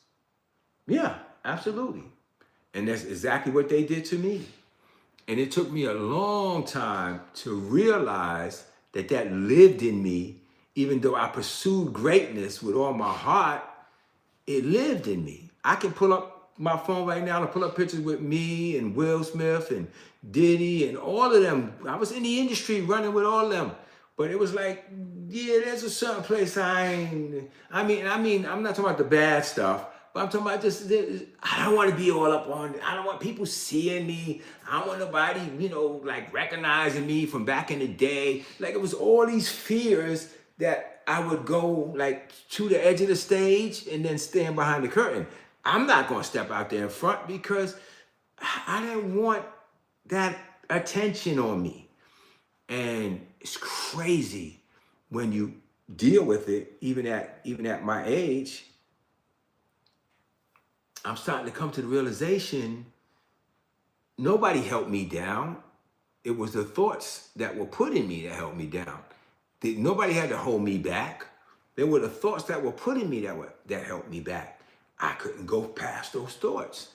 Speaker 1: Yeah, absolutely. And that's exactly what they did to me. And it took me a long time to realize that lived in me, even though I pursued greatness with all my heart, it lived in me. I can pull up my phone right now and pull up pictures with me and Will Smith and Diddy and all of them. I was in the industry running with all of them. But it was like, yeah, there's a certain place I mean, I'm not talking about the bad stuff, but I'm talking about I don't want to be all up on, I don't want people seeing me. I don't want nobody, like recognizing me from back in the day. Like it was all these fears that I would go like to the edge of the stage and then stand behind the curtain. I'm not going to step out there in front because I didn't want that attention on me. And it's crazy when you deal with it, even at my age. I'm starting to come to the realization, nobody helped me down. It was the thoughts that were put in me that helped me down. Nobody had to hold me back. There were the thoughts that were put in me that helped me back. I couldn't go past those thoughts.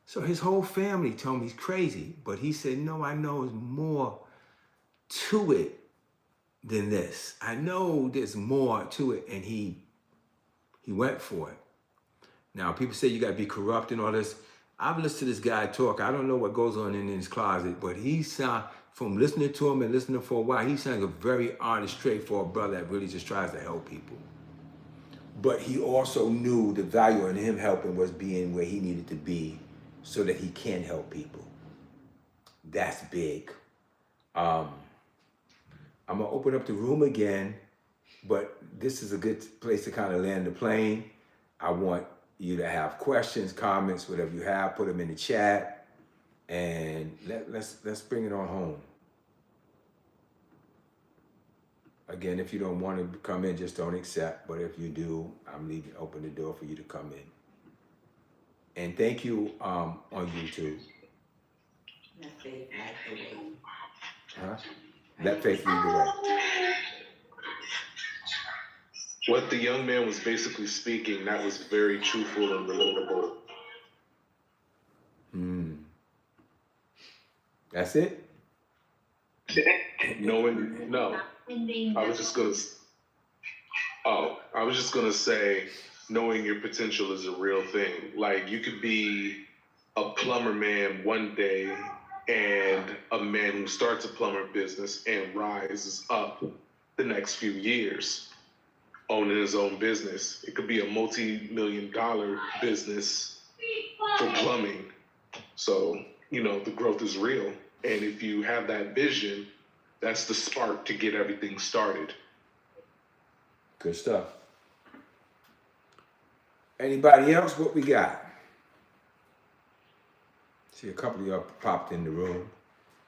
Speaker 1: So his whole family told me he's crazy, but he said, no, I know there's more to it than this. I know there's more to it, and he went for it. Now, people say you got to be corrupt and all this. I've listened to this guy talk. I don't know what goes on in his closet, but from listening to him and listening for a while, he sounds like a very honest, straightforward brother that really just tries to help people. But he also knew the value in him helping was being where he needed to be so that he can help people. That's big. I'm going to open up the room again, but this is a good place to kind of land the plane. I want you to have questions, comments, whatever you have, put them in the chat, and let's bring it on home. Again, if you don't want to come in, just don't accept. But if you do, I'm leaving open the door for you to come in. And thank you on YouTube.
Speaker 5: Let faith light the way.
Speaker 1: Huh? Let faith lead the way.
Speaker 3: What the young man was basically speaking, that was very truthful and relatable.
Speaker 1: That's it?
Speaker 3: Knowing, no, I was just gonna say, knowing your potential is a real thing. Like, you could be a plumber man one day and a man who starts a plumber business and rises up the next few years, owning his own business. It could be a multi-million-dollar business for plumbing. So, you know, the growth is real. And if you have that vision, that's the spark to get everything started.
Speaker 1: Good stuff. Anybody else? What we got? See, a couple of y'all popped in the room.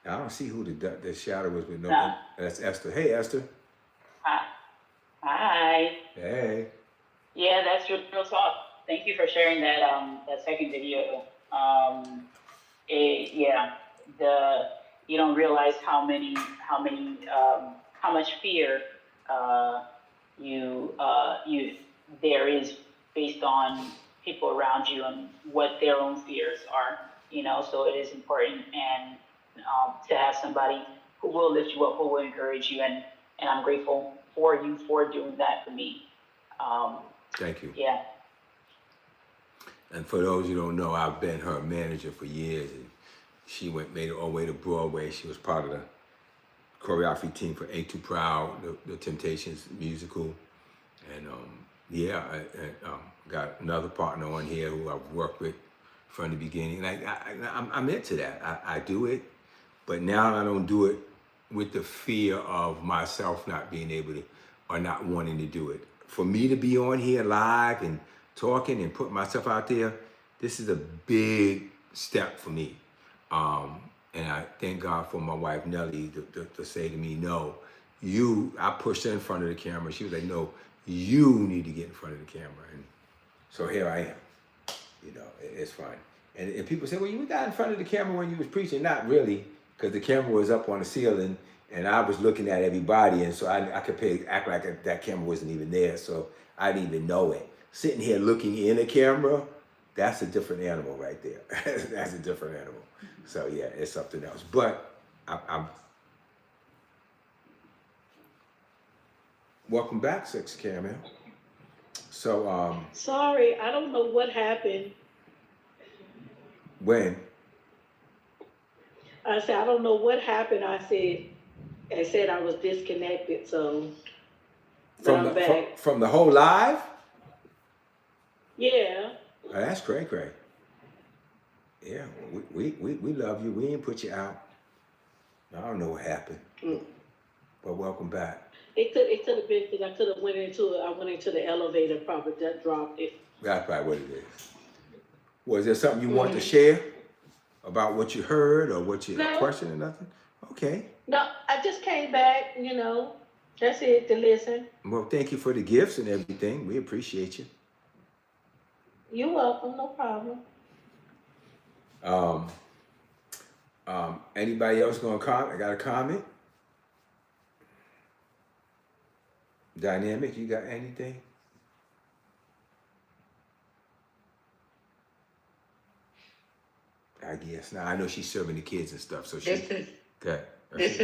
Speaker 1: Now, I don't see who the shadow was with. No, that's Esther. Hey, Esther.
Speaker 10: Hi.
Speaker 1: Hey.
Speaker 10: Yeah, that's real talk. Thank you for sharing that that second video. You don't realize how much fear there is based on people around you and what their own fears are. You know, so it is important and to have somebody who will lift you up, who will encourage you, and I'm grateful for you for doing that for me.
Speaker 1: Thank you.
Speaker 10: Yeah.
Speaker 1: And for those who don't know, I've been her manager for years. And she made it all the way to Broadway. She was part of the choreography team for Ain't Too Proud, the Temptations musical. And I got another partner on here who I've worked with from the beginning. And I'm into that. I do it, but now I don't do it with the fear of myself not being able to or not wanting to do it. For me to be on here live and talking and putting myself out there, this is a big step for me. And I thank God for my wife, Nellie, to say to me, no, I pushed her in front of the camera. She was like, no, you need to get in front of the camera. And so here I am. You know, it's fine. And people say, well, you got in front of the camera when you was preaching. Not really, because the camera was up on the ceiling and I was looking at everybody. And so I could act like that camera wasn't even there. So I didn't even know it. Sitting here looking in a camera, that's a different animal right there. That's a different animal. So yeah, it's something else. But I'm welcome back, Sexy Caramel. So
Speaker 7: Sorry, I don't know what happened.
Speaker 1: when?
Speaker 7: I said, I don't know what happened. I said I was disconnected, so but I'm back.
Speaker 1: From the whole live?
Speaker 7: Yeah.
Speaker 1: Oh, that's cray. Yeah, we love you. We didn't put you out. I don't know what happened. But welcome back.
Speaker 7: It could have been because I went into the elevator, probably that dropped it.
Speaker 1: That's probably what it is. Was there something you want to share about what you heard or what you question or nothing? Okay.
Speaker 7: No, I just came back, you know. That's it, to listen.
Speaker 1: Well, thank you for the gifts and everything. We appreciate you.
Speaker 7: You're welcome, no problem.
Speaker 1: Anybody else gonna comment? I got a comment? Dynamic, you got anything? I guess. Now I know she's serving the kids and stuff, so
Speaker 6: This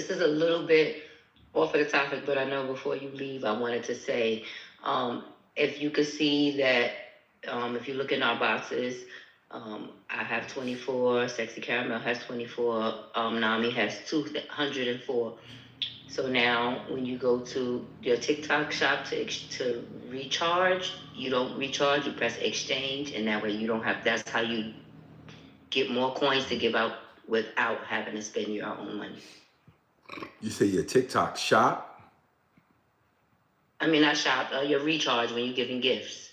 Speaker 6: is a little bit off of the topic, but I know before you leave, I wanted to say, if you could see that, if you look in our boxes, I have 24, Sexy Caramel has 24, Nami has 204. So now when you go to your TikTok shop to recharge, you don't recharge, you press exchange, and that way you don't have, that's how you get more coins to give out without having to spend your own money.
Speaker 1: You say your TikTok shop?
Speaker 6: I mean, not shop, your recharge when you're giving gifts.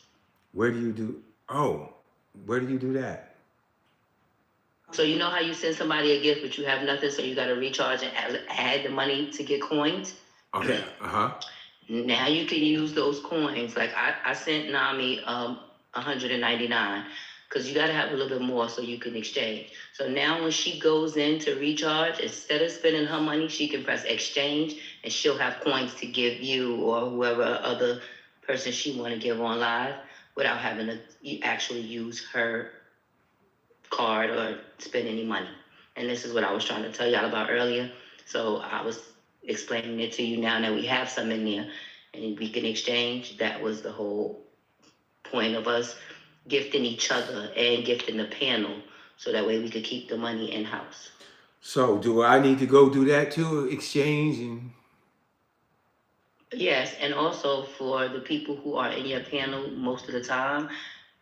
Speaker 1: Where do you do that?
Speaker 6: So you know how you send somebody a gift, but you have nothing, so you got to recharge and add the money to get coins.
Speaker 1: Okay.
Speaker 6: Now you can use those coins. Like I sent Nami 199 because you got to have a little bit more so you can exchange. So now when she goes in to recharge, instead of spending her money, she can press exchange and she'll have coins to give you or whoever other person she want to give on live without having to actually use her card or spend any money. And this is what I was trying to tell y'all about earlier. So I was explaining it to you now that we have some in there and we can exchange. That was the whole point of us gifting each other and gifting the panel so that way we could keep the money in-house.
Speaker 1: So do I need to go do that too, exchange and?
Speaker 6: Yes, and also for the people who are in your panel most of the time,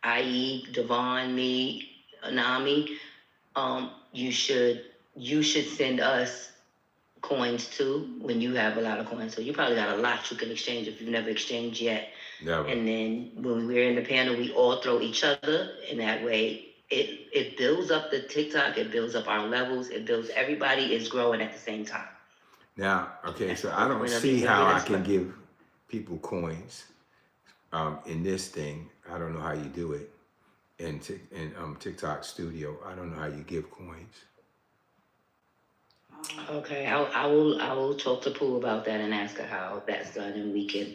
Speaker 6: i.e. Devon, me, Nami, you should send us coins too when you have a lot of coins. So you probably got a lot you can exchange if you've never exchanged yet.
Speaker 1: Never.
Speaker 6: And then when we're in the panel, we all throw each other, and that way it builds up the TikTok, it builds up our levels, it builds everybody is growing at the same time.
Speaker 1: Now, okay, so I don't see how I can give people coins in this thing. I don't know how you do it in TikTok Studio. I don't know how you give coins.
Speaker 6: Okay, I will talk to Pooh about that and ask her how that's done, and we can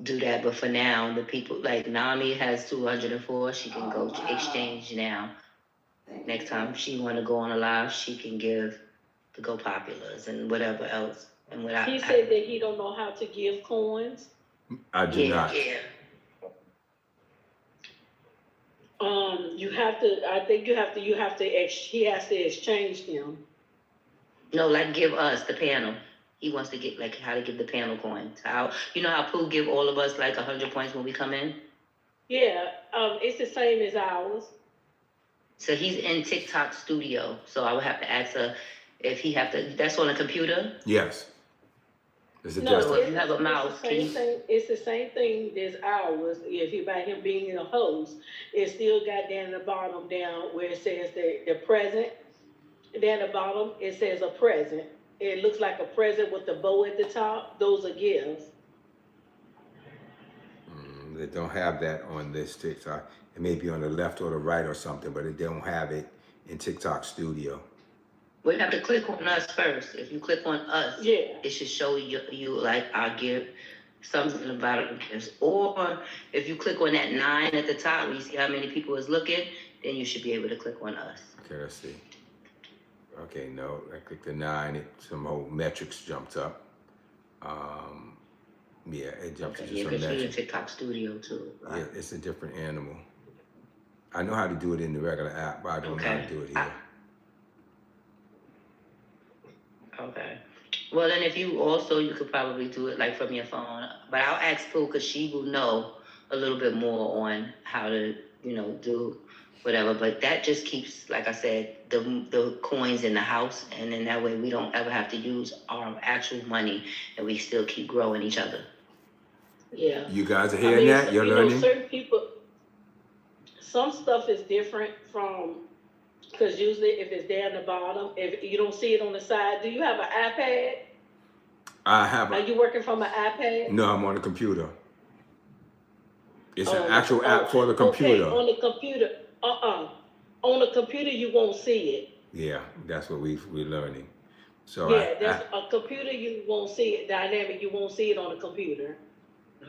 Speaker 6: do that. But for now, the people like Nami has 204. She can go to exchange now. Next time she want to go on a live, she can give the Go Populars and whatever else. And without
Speaker 7: He said that he don't know how to give coins.
Speaker 1: I do not.
Speaker 6: Yeah.
Speaker 7: You have to. I think you have to. He has to exchange them.
Speaker 6: No, like give us the panel. He wants to get like how to give the panel coins. How you know how Pooh give all of us like 100 points when we come in?
Speaker 7: Yeah. It's the same as ours.
Speaker 6: So he's in TikTok Studio. So I would have to ask her if he have to. That's on a computer.
Speaker 1: Yes. It's a
Speaker 7: No,
Speaker 1: desktop.
Speaker 6: If you have a mouse,
Speaker 7: it's the same thing. It's the same thing as ours. If you by him being a host, it still got down the bottom down where it says the present. Down the bottom it says a present. It looks like a present with the bow at the top. Those are gifts.
Speaker 1: They don't have that on this TikTok. It may be on the left or the right or something, but they don't have it in TikTok Studio.
Speaker 6: we have to click on us first. If you click on us,
Speaker 7: Yeah.
Speaker 6: it should show you like our gift, something about it. Or if you click on that 9 at the top, where you see how many people is looking, then you should be able to click on us.
Speaker 1: Okay, let's see. Okay, no, I clicked the 9, some old metrics jumped up. Yeah, it jumped
Speaker 6: Okay,
Speaker 1: to
Speaker 6: yeah,
Speaker 1: some
Speaker 6: because we're in
Speaker 1: metrics.
Speaker 6: TikTok Studio too. Right?
Speaker 1: Yeah, it's a different animal. I know how to do it in the regular app, but I don't know how to do it here.
Speaker 6: Okay. Well, then if you also, you could probably do it like from your phone. But I'll ask Pooh because she will know a little bit more on how to, do whatever. But that just keeps, like I said, the coins in the house. And then that way we don't ever have to use our actual money and we still keep growing each other.
Speaker 7: Yeah.
Speaker 1: You guys are hearing that? You're learning?
Speaker 7: Certain people, some stuff is different from, because usually if it's down the bottom, if you don't see it on the side, do you have an iPad?
Speaker 1: I have
Speaker 7: Are you working from an iPad?
Speaker 1: No, I'm on a computer. It's an
Speaker 7: Oh,
Speaker 1: actual app for the computer.
Speaker 7: Okay, on the computer, on the computer you won't see it.
Speaker 1: Yeah, that's what we're learning. So
Speaker 7: Yeah, that's a computer you won't see it, dynamic, you won't see it on the computer.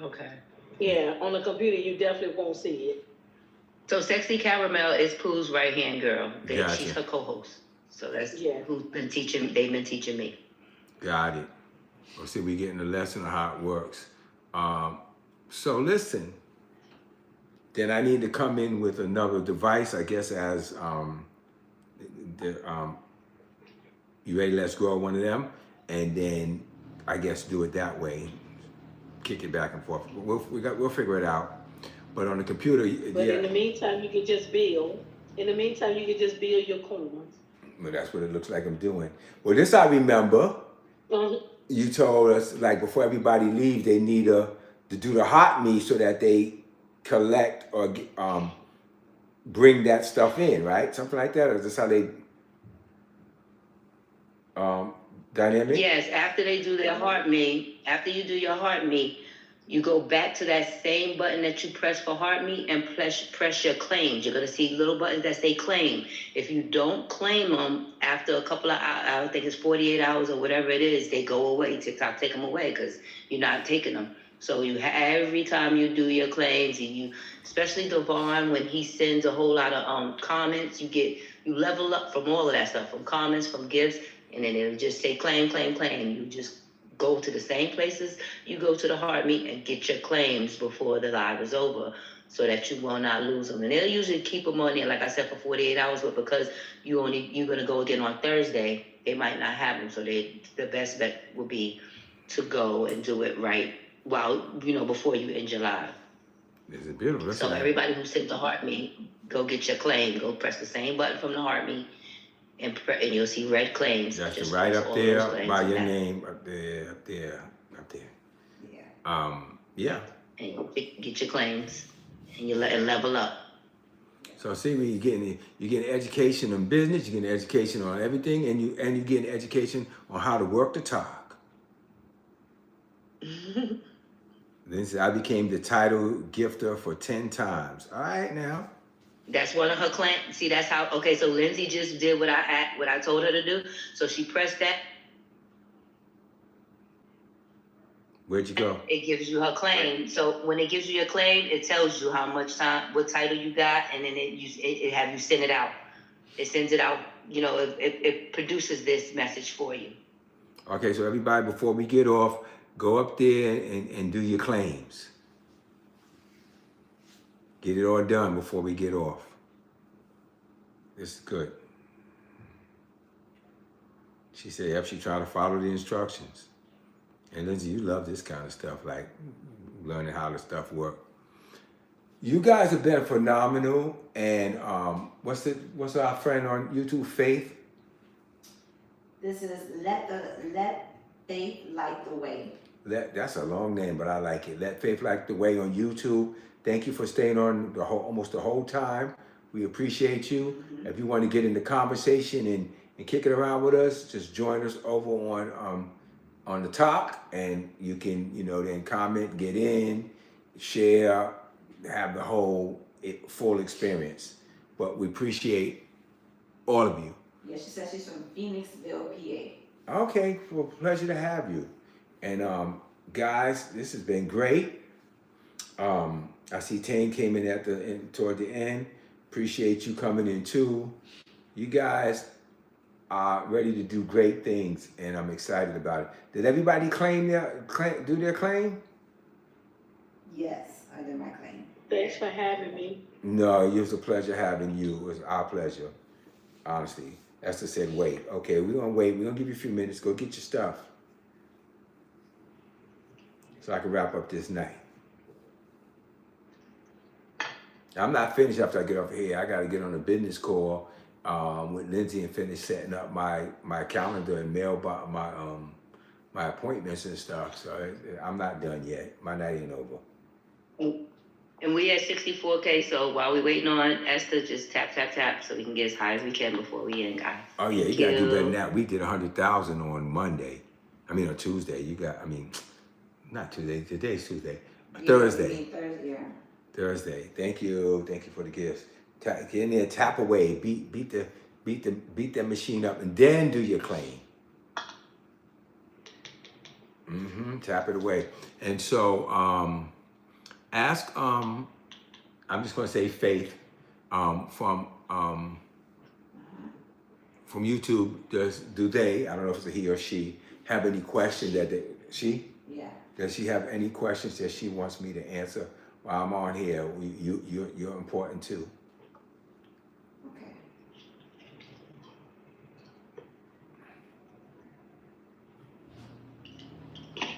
Speaker 6: Okay.
Speaker 7: Yeah, on the computer you definitely won't see it.
Speaker 6: So Sexy Caramel is Pooh's right-hand girl.
Speaker 1: Gotcha.
Speaker 6: She's her co-host. So that's
Speaker 7: Yeah.
Speaker 6: they've been teaching me.
Speaker 1: Got it. Well, see, we're getting a lesson of how it works. So listen, then I need to come in with another device, I guess, as you ready? Let's grow one of them, and then I guess do it that way, kick it back and forth. We'll figure it out. But on the computer,
Speaker 7: But
Speaker 1: yeah.
Speaker 7: in the meantime, you can just build. In the meantime, you can just build your coins.
Speaker 1: Well, that's what it looks like I'm doing. Well, this I remember. You told us, like, before everybody leaves, they need to do the hot me so that they collect or bring that stuff in, right? Something like that, or is this how they dynamic?
Speaker 6: Yes, after they do their heart meet, after you do your heart meet, you go back to that same button that you press for heart meet and press your claims. You're gonna see little buttons that say claim. If you don't claim them after a couple of hours, I think it's 48 hours or whatever it is, they go away. TikTok take them away because you're not taking them. So you every time you do your claims, and you, especially Devon, when he sends a whole lot of comments, you level up from all of that stuff, from comments, from gifts, and then it'll just say claim, claim, claim. You just go to the same places you go to the heart meet and get your claims before the live is over, so that you will not lose them. And they'll usually keep them on there, like I said, for 48 hours, but because you're gonna go again on Thursday, they might not have them. So the best bet would be to go and do it right while, before you end your live.
Speaker 1: This is beautiful.
Speaker 6: So everybody who sent the heart meet, go get your claim. Go press the same button from the heart meet, and you'll see red claims.
Speaker 1: That's
Speaker 6: Just
Speaker 1: right
Speaker 6: press
Speaker 1: up
Speaker 6: all
Speaker 1: there
Speaker 6: those claims
Speaker 1: by your
Speaker 6: back.
Speaker 1: name, up there.
Speaker 5: Yeah.
Speaker 1: Yeah.
Speaker 6: And you get your claims, and you let it level up.
Speaker 1: So see, when you're getting education on business, you're getting education on everything, and you're getting education on how to work the talk. Then I became the title gifter for 10 times. All right now.
Speaker 6: That's one of her claims. See, that's how. Okay, so Lindsay just did what I told her to do. So she pressed that.
Speaker 1: Where'd you go?
Speaker 6: It gives you her claim. So when it gives you your claim, it tells you how much time, what title you got, and then it have you send it out. It sends it out. It produces this message for you.
Speaker 1: Okay, so everybody, before we get off, go up there and do your claims. Get it all done before we get off. This is good. She said, yep, she's trying to follow the instructions. And Lindsay, you love this kind of stuff, like learning how the stuff works. You guys have been phenomenal. And what's our friend on YouTube, Faith?
Speaker 5: This is Let Faith Light the Way.
Speaker 1: That's a long name, but I like it. Let Faith Light the Way on YouTube. Thank you for staying on almost the whole time. We appreciate you. Mm-hmm. If you want to get in the conversation and kick it around with us, just join us over on the talk, and you can, then comment, get in, share, have the whole full experience. But we appreciate all of you.
Speaker 5: Yeah, she says she's from Phoenixville, PA.
Speaker 1: Okay, well, pleasure to have you. And guys, this has been great. I see Tane came in toward the end. Appreciate you coming in too. You guys are ready to do great things, and I'm excited about it. Did everybody do their claim?
Speaker 5: Yes, I did my claim.
Speaker 7: Thanks for having me.
Speaker 1: No, it was a pleasure having you. It was our pleasure. Honestly. Esther said, wait. Okay, we're gonna wait. We're gonna give you a few minutes. Go get your stuff, so I can wrap up this night. I'm not finished after I get off here. I got to get on a business call with Lindsay and finish setting up my calendar and mail my appointments and stuff. So I'm not done yet. My night ain't over.
Speaker 6: And we at 64K, so while we waiting on Esther, just tap, so we can get as high as we can before we end, guys.
Speaker 1: Oh yeah, you gotta do better than that. We did 100,000 on Monday. On Tuesday. Not Tuesday. Today's Tuesday. Thursday.
Speaker 5: Thursday, yeah.
Speaker 1: Thursday. Thank you for the gifts. Get in there, tap away, beat that machine up, and then do your claim. Tap it away. And so ask I'm just gonna say Faith from YouTube, I don't know if it's a he or she, have any questions
Speaker 5: Yeah.
Speaker 1: does she have any questions that she wants me to answer while I'm on here? You're important too.
Speaker 5: Okay.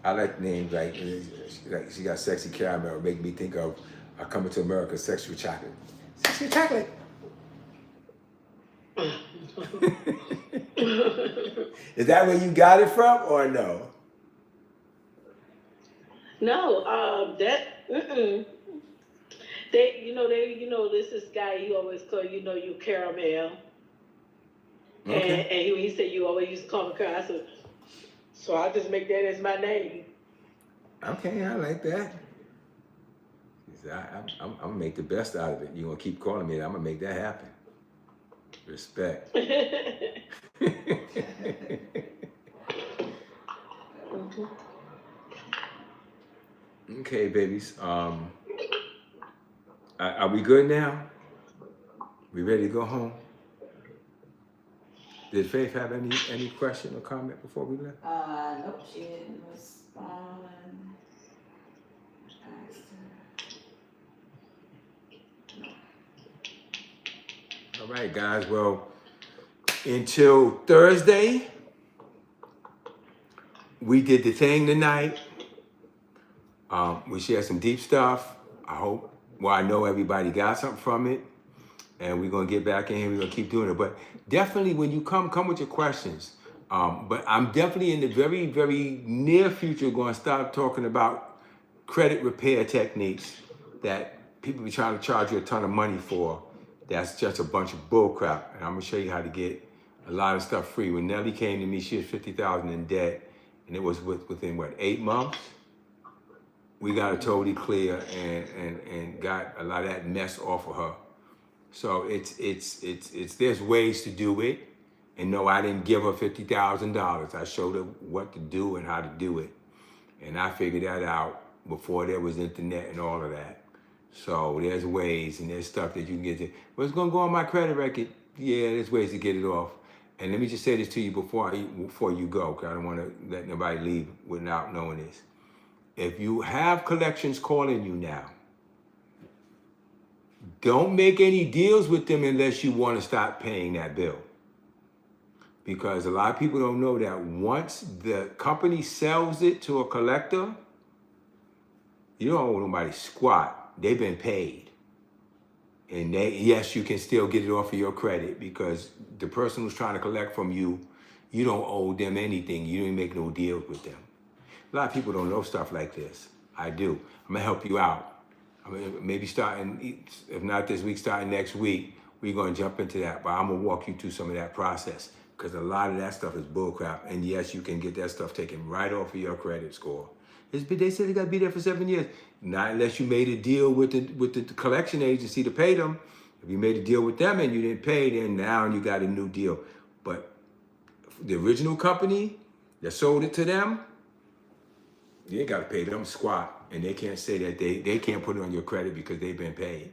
Speaker 1: I like names like she got Sexy Caramel, make me think of Coming to America, Sexual Chocolate. Sexual Chocolate. Is that where you got it from or no?
Speaker 7: No, that This is guy, he always call, you Caramel.
Speaker 1: Okay.
Speaker 7: And he said you always used to call me Caramel. I said, so I just make that as my name.
Speaker 1: Okay, I like that. I'm gonna make the best out of it. You gonna keep calling me, I'm gonna make that happen. Respect. Okay, babies. Are we good now? We ready to go home? Did Faith have any question or comment before we left?
Speaker 5: Nope, she didn't respond. Asked her.
Speaker 1: All right, guys. Well, until Thursday, we did the thing tonight. We shared some deep stuff. I know everybody got something from it. And we're going to get back in here. We're going to keep doing it. But definitely when you come with your questions. But I'm definitely in the very, very near future going to start talking about credit repair techniques that people be trying to charge you a ton of money for. That's just a bunch of bull crap. And I'm going to show you how to get a lot of stuff free. When Nellie came to me, she was $50,000 in debt. And it was within 8 months? We got her totally clear and got a lot of that mess off of her. So there's ways to do it. And no, I didn't give her $50,000. I showed her what to do and how to do it. And I figured that out before there was internet and all of that. So there's ways and there's stuff that you can get to. Well, it's gonna go on my credit record. Yeah, there's ways to get it off. And let me just say this to you before you go, because I don't want to let nobody leave without knowing this. If you have collections calling you now, don't make any deals with them unless you want to stop paying that bill. Because a lot of people don't know that once the company sells it to a collector, you don't owe nobody squat. They've been paid. And yes, you can still get it off of your credit because the person who's trying to collect from you, you don't owe them anything. You didn't make no deals with them. A lot of people don't know stuff like this. I do. I'm gonna help you out. I mean, maybe starting, if not this week, starting next week, we're gonna jump into that. But I'm gonna walk you through some of that process because a lot of that stuff is bullcrap. And yes, you can get that stuff taken right off of your credit score. They said they gotta be there for 7 years. Not unless you made a deal with the collection agency to pay them. If you made a deal with them and you didn't pay, then now you got a new deal. But the original company that sold it to them, you ain't got to pay them squat, and they can't say that they can't put it on your credit because they've been paid.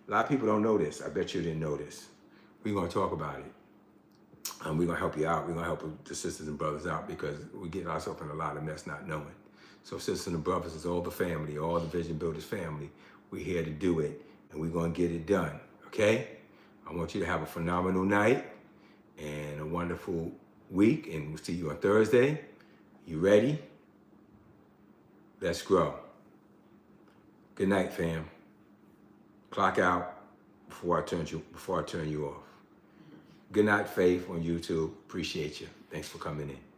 Speaker 1: A lot of people don't know this. I bet you didn't know this. We're going to talk about it, and we're going to help you out. We're going to help the sisters and brothers out because we get ourselves in a lot of mess not knowing. So sisters and brothers, it's all the family, all the Vision Builders family. We're here to do it, and we're going to get it done, okay? I want you to have a phenomenal night and a wonderful week, and we'll see you on Thursday. You ready? Let's grow. Good night, fam. Clock out before I turn you off. Good night, Faith on YouTube. Appreciate you. Thanks for coming in.